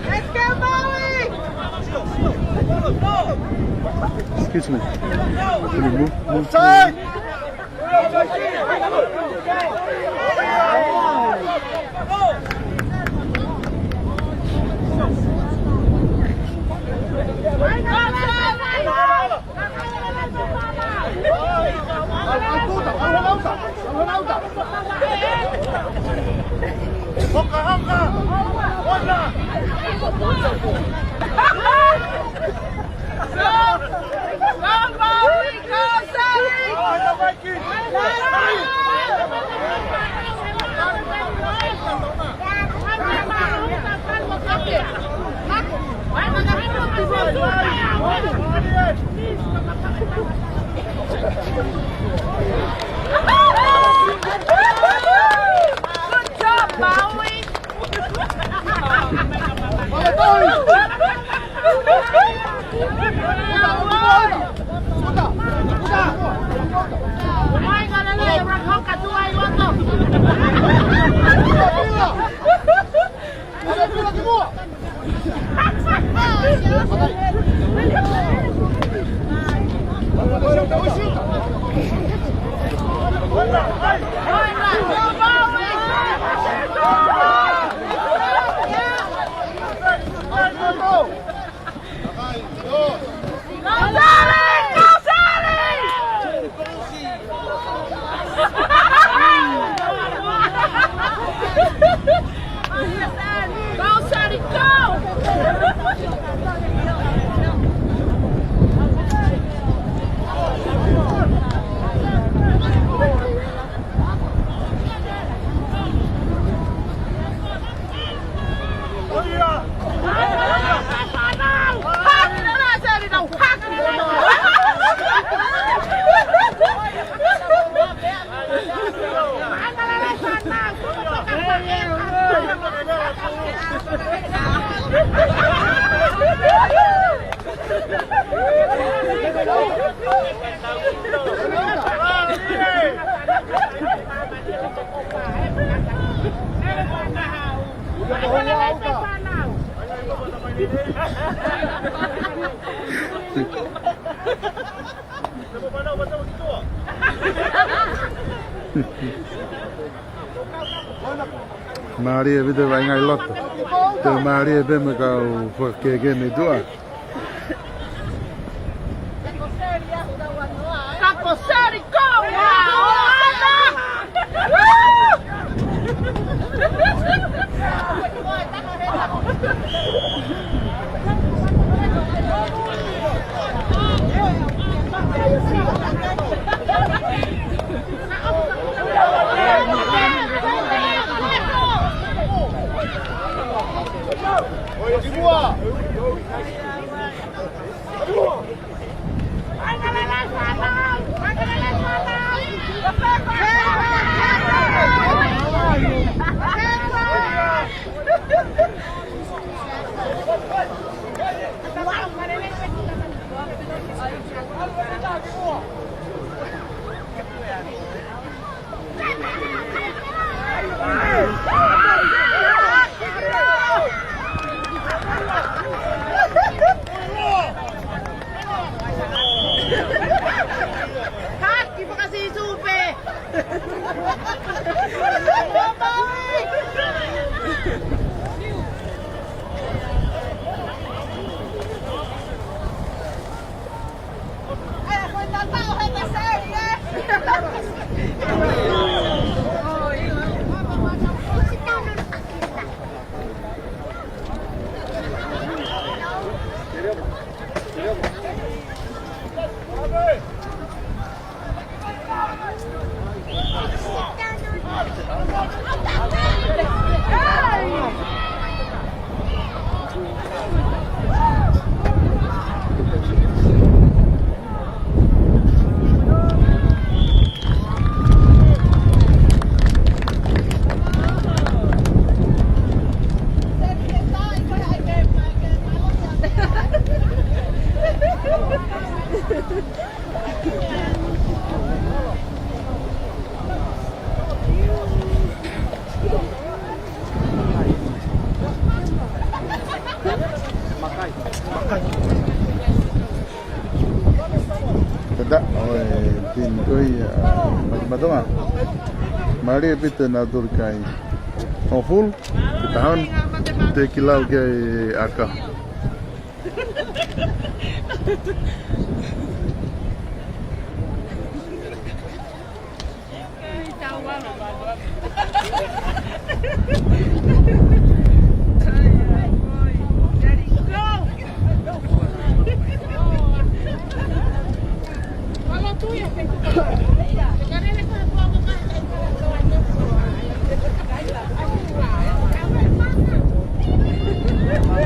Let's go, Maui! Excuse me. Can you move? Side! Good job, Maui! Maria, vede vai ngai lotto. Te Maria be me ka ke me doa. Kakoseri kowa! Tidak, tin tôi macam mana? Mari kita naturkai. Full, tahan, tekilau ke akah.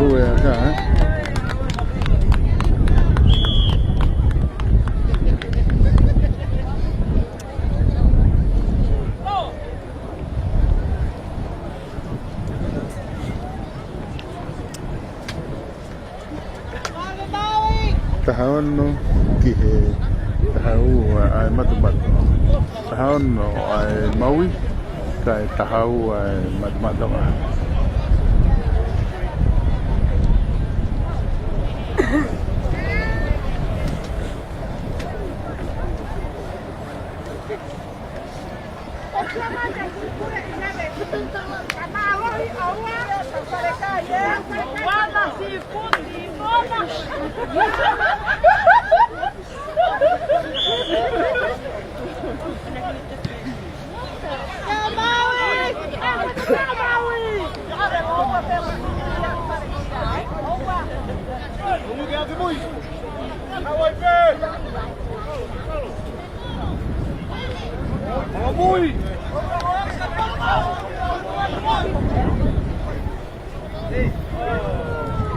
Dua ya, kan? Tahun no kihe tahu ay matmat. Tahun no ay Maui kay tahu ay matmat daw.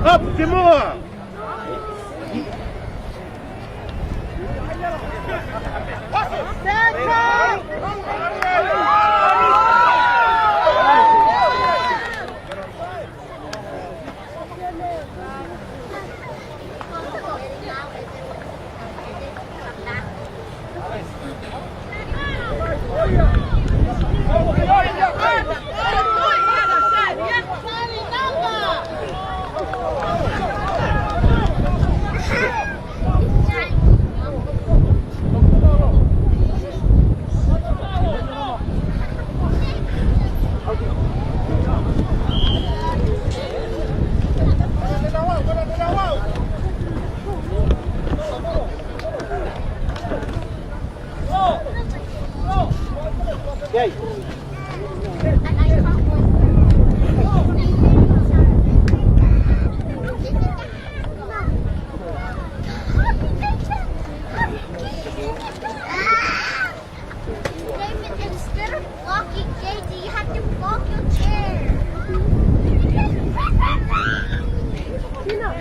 Up, Timur! Yay. Instead of blocking JD, you have to block your chair. You know.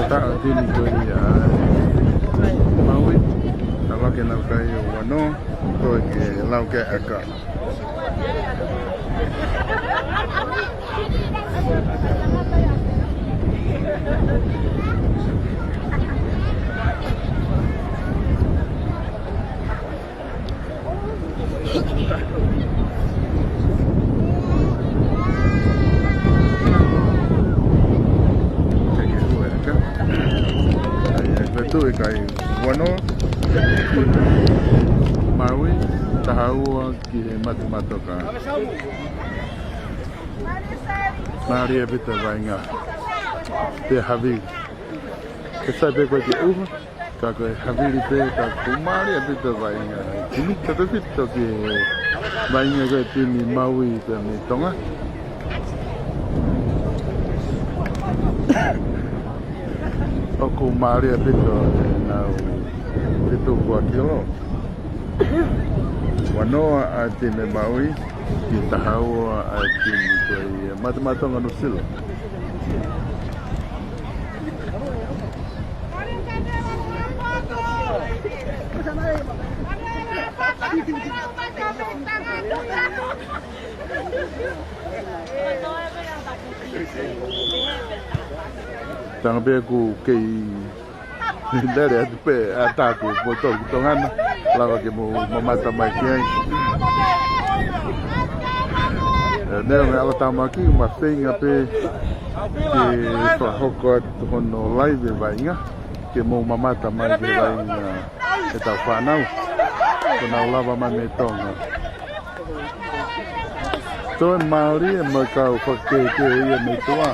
Tata dini koi ya Maui kalau kena kai wano to ke lau ke aka betul kai wano Maui tahu ki matoka Maria bita vainga te havi ke sabe ko ki ka ko havi pe ka Maria bita vainga kini tato bita ki vainga ko tini Maui te mi tonga Aku Maria bito na bito kwa kilo wano atine Maui kita hau atine koi mata nganu silo Tang be ku kei dari atu pe ataku potong tongan lawa ke mo mata mai kiai nero ala tamaki ma feinga pe ke fa hokot hono live vainga ke mo mata mai ke vainga ke ta fanau kona lava mane tonga to maori e makau fa ke ia me toa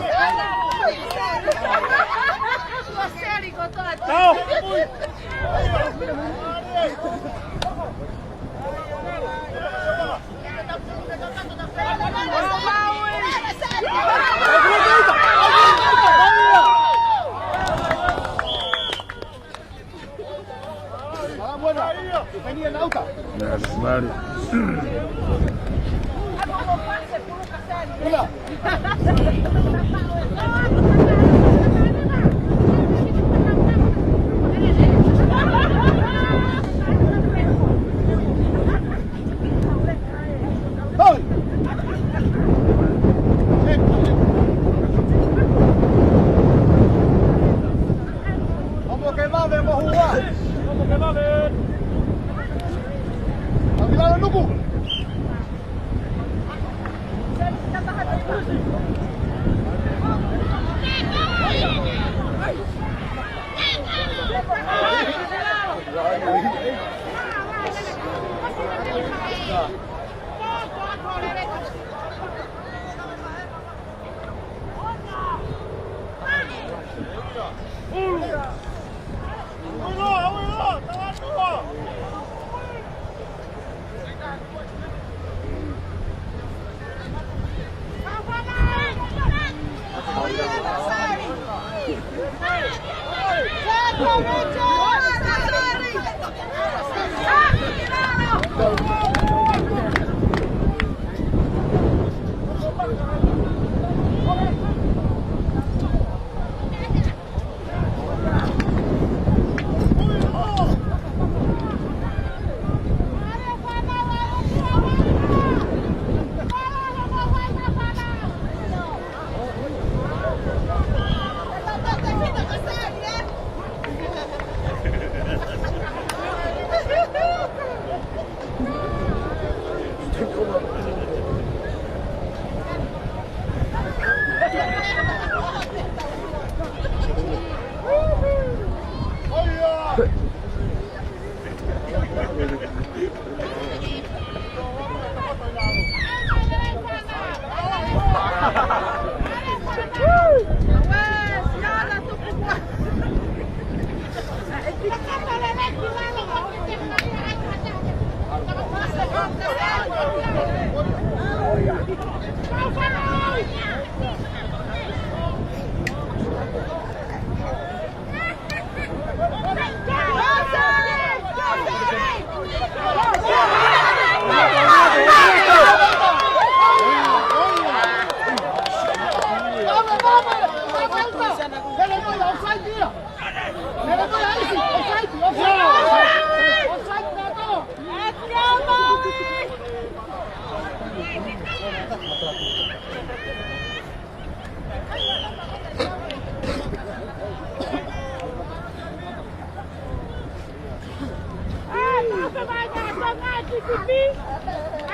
Nah, semari.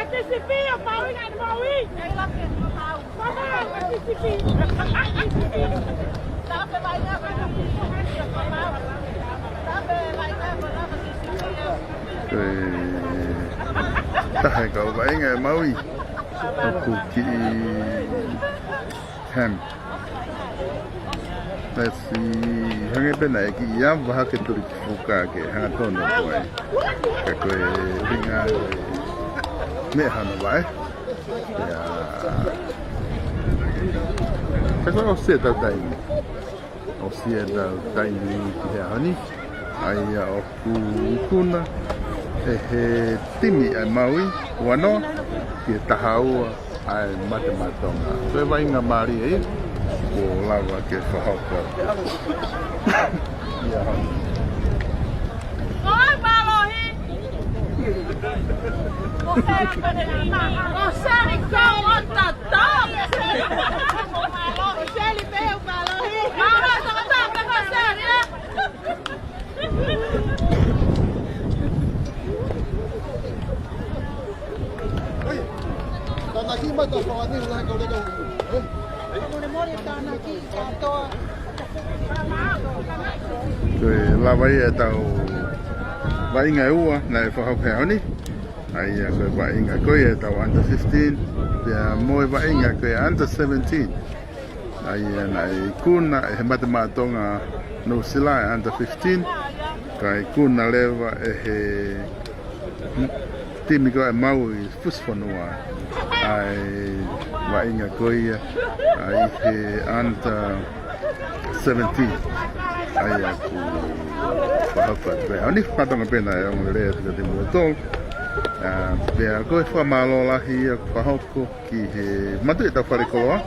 Anticipi ang Maui nga Maui. Anticipi. Tahay kau baik ngai Maui. Aku ki ham. Let's see. Hangai benai ki yang bahak itu buka ke hangat tono boy. Kakoi ringa me hanu bai. Ya. Kakoi osie tau dai. Osie tau dai ni ki hani. Ai aku kuna. Timi ai Maui wano ki tahau ai matematonga. Pe vai nga mari ai ko lava ke whahauka. Ia hau. Oi balohi. Rosari kau otta top. Rosari peu balohi. Mara sama top na Rosari ya. Rồi là vậy tàu vậy ngày ua này phải học hẻo ní, ai rồi vậy ngày coi tàu under 15, và mỗi vậy ngày coi under 17, ai này kun này matematonga New Zealand under 15, cái kun là leva tim coi Maui Fusifonua, ai vậy ngày coi ai under 17. Ai aku pahapat. Ani patong pena yang lihat ke motor. Biar aku famalo lahi aku pahoko ki matu eta farikoa.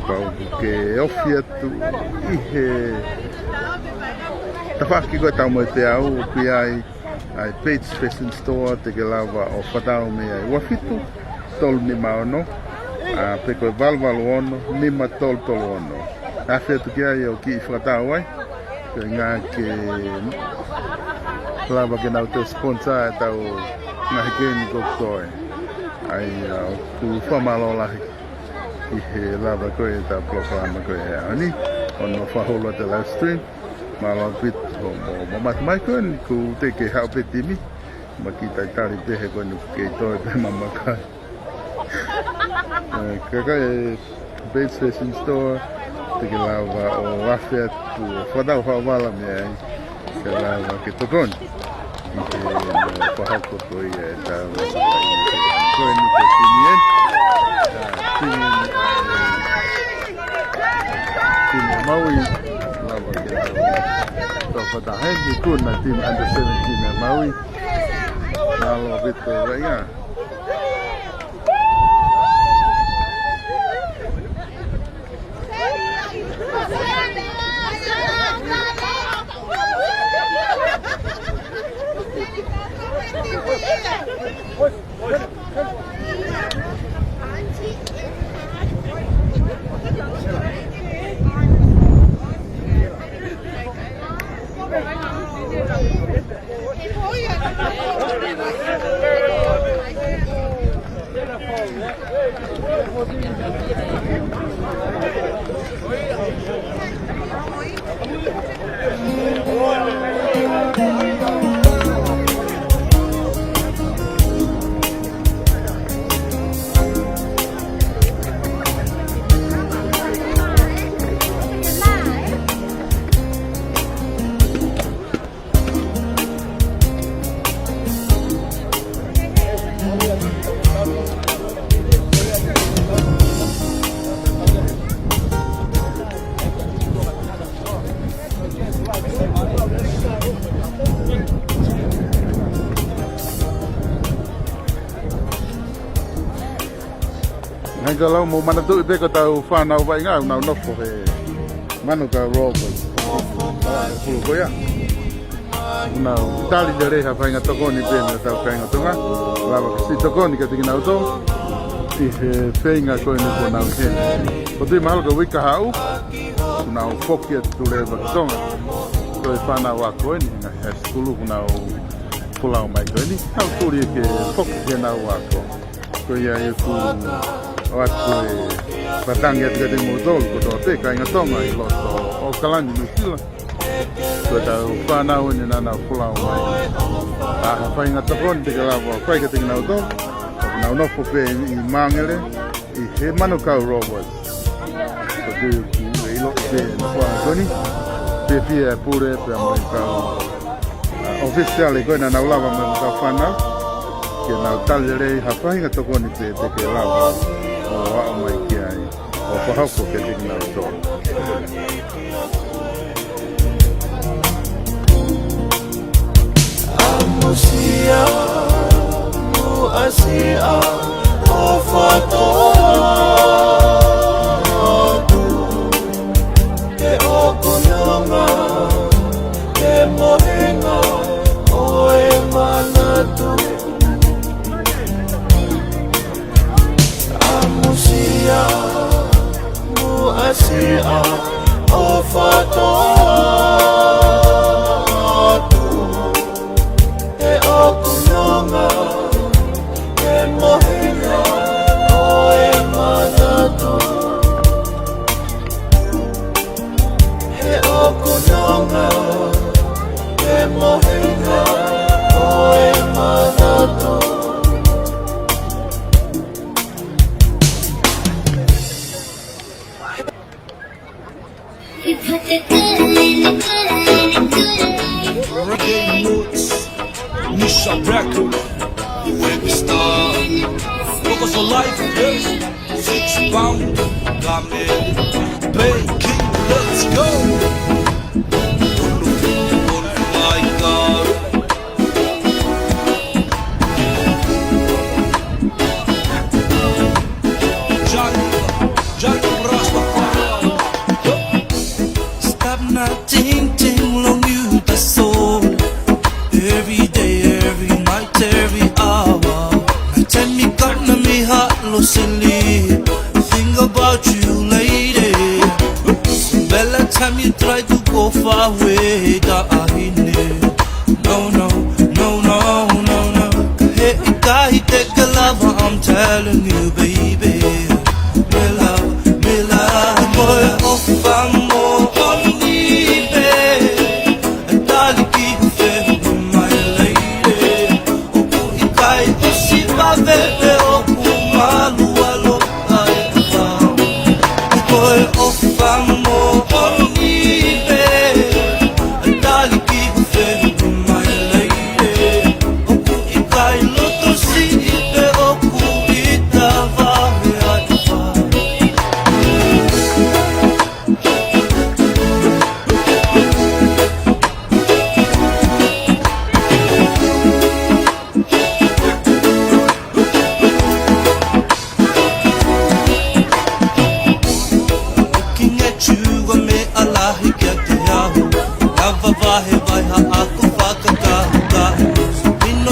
Pau ke ofia tu tafaki ko tau mo te au pi ai page fashion store te ke lava o fatau me ai wafitu tol ni maono. Pe ko valval ono ni matol tol ono. After tu kia yo ki fatau ai. Nga ke lava ke na teu sponsor tau nga ken ko toy. Ai ku famalo lahi. I lava ko eta programa ko ani ono fahola te live stream malo bit mo mat mai kun ku te ke help it mi makita tari te he ko ke to pe mama ka ka base fashion store te ke lava o afet tu foda fa vala me ai ke lava ke to kon i ke fa hako ko ia ta ko ni ko tinien Maui lava ke to fata heavy kun na team under 17 na Maui nalo bito raya Ngai kalau mau mana tu ipe ko tau whanau vai ngā unau nofo he manu ka rogo pulu ko ya unau tali de reha vai ngā tokoni pēne tau kai ngā tonga lava ka si tokoni ka tiki nau tō i he whainga koe ne ko nau hene ko tui mahalo ka wika hau unau foki atu tu lewa ka tonga koe whanau a koe ni ngā he skulu unau pulau mai koe ni hau turi ke foki ke nau a koe koe ia e ku o atu e patangi atu kati mōtolu ko tō te kai ngatonga i loto o kalani nukila koe tau whanau ni nana pulau mai a whai ngatokoni te kalawa whai ka tiki nau tō o nau nofo pe i mangele i he manu kau robot ko te ku e ilo pe nukua toni pe pia e pure pe amoi kau officiali koe na nau lava mai mukau whanau ke nau tali rei hawhai ngatokoni pe te ke lava o wao mai ki ai o whahauko ke tiki nau tō Amusia muasia o whatoatu e o kunanga e mohenga o e manatu Amusia muasia o whatoatu e o kunanga e mohenga o e manatu e o kunanga e mohenga o e manatu Reggae Roots, Nisha Record, Baby Star, Focus for Life, yes, 6 pound, come in, baking, let's go. Oh my God. Jack Rastafari. Stop not ting long you the soul. Every day, every night, every hour. Now tell me gonna me heart silly. Think about you lady. Bella time you try to go far away. No. Hey, guy, take a lover, I'm telling you, baby. Me love, boy, oh, famo, oh,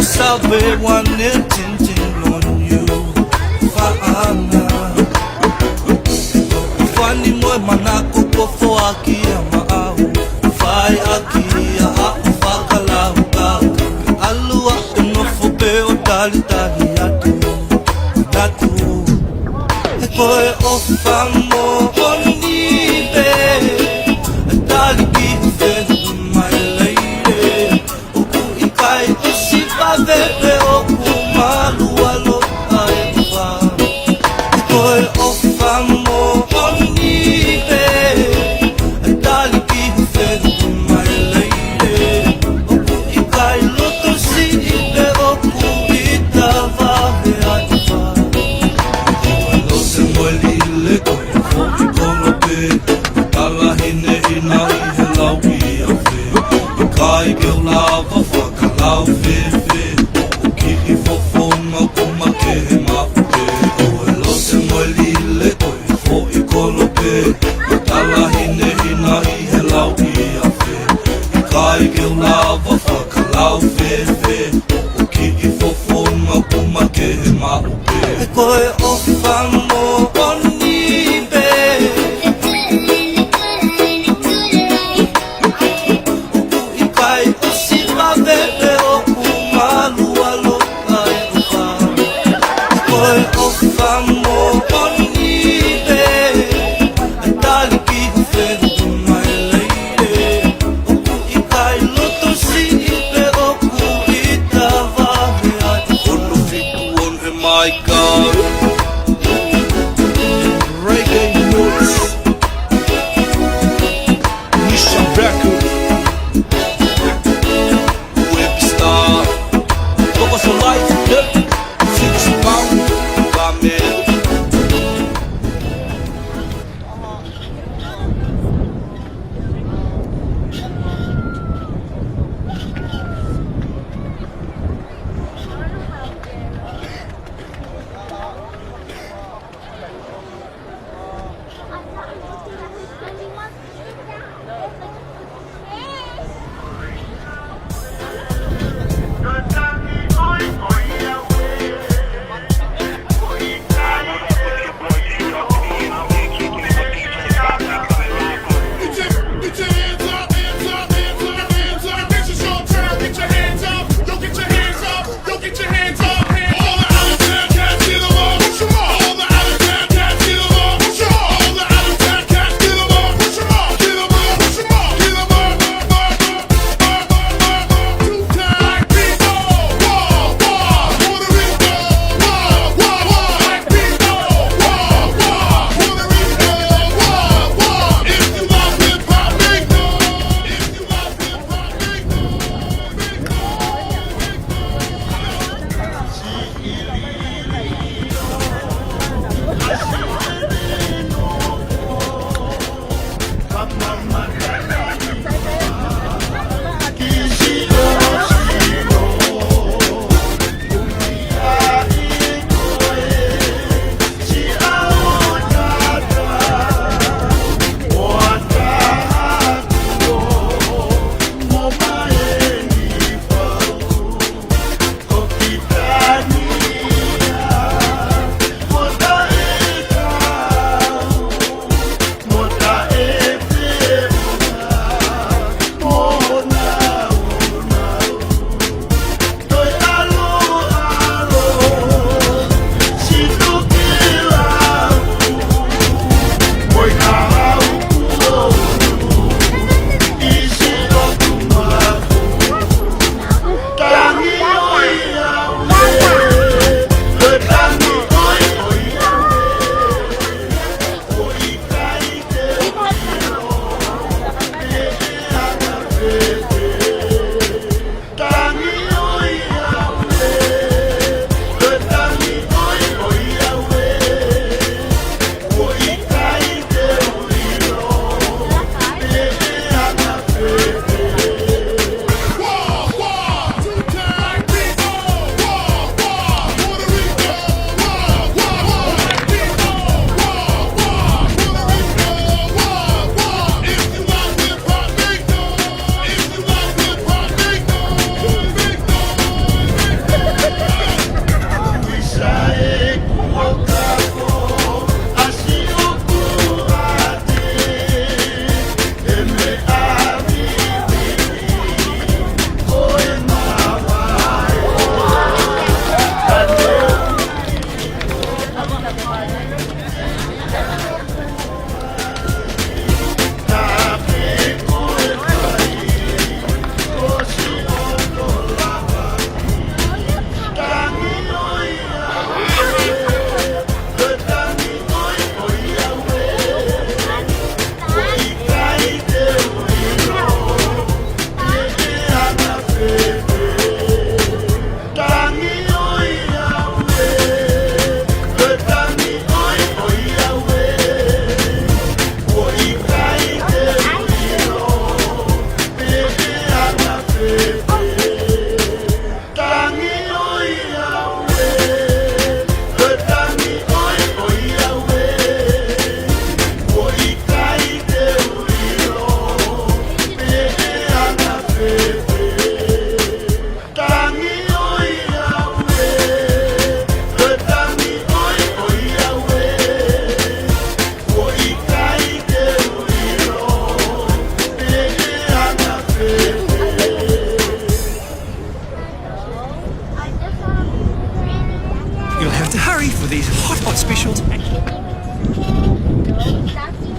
sabe one tintin on you. Faana Fani mo manako ko fo aki ama fai aki a fakala ka alua no fo pe o tali atu Koe o whamo oni pe Tali ki whenua mai leire O ku i kai o si pawepe o ku malua lo ai wha Koe o whamo oni pe Tali ki whenua mai leire O ku i kai loto si i pe o ku i tawahe ai wha Lile koe fōi kono pē Tala hine ina I he lau I a whē I kai keo lawa whakalau whewhe O ki I whawhonga kuma ke he mapu pē O e lose moe lile koe fōi kono pē Tala hine ina I he lau I a whē I kai keo lawa whakalau whewhe O ki I whawhonga kuma ke he mapu pē E koe o whamo oni pe I kai o si mawepe o ku malua lo ai uha E koe o whamo oni pe A tali ki whenua mai leire O ku I kai loto si I pe o ku I tawahe ai Ono whiku on he mai kau Reggae Roots Nisha Record Whip Star What was your life? Six pound Kamel have to hurry for these hot specials. That's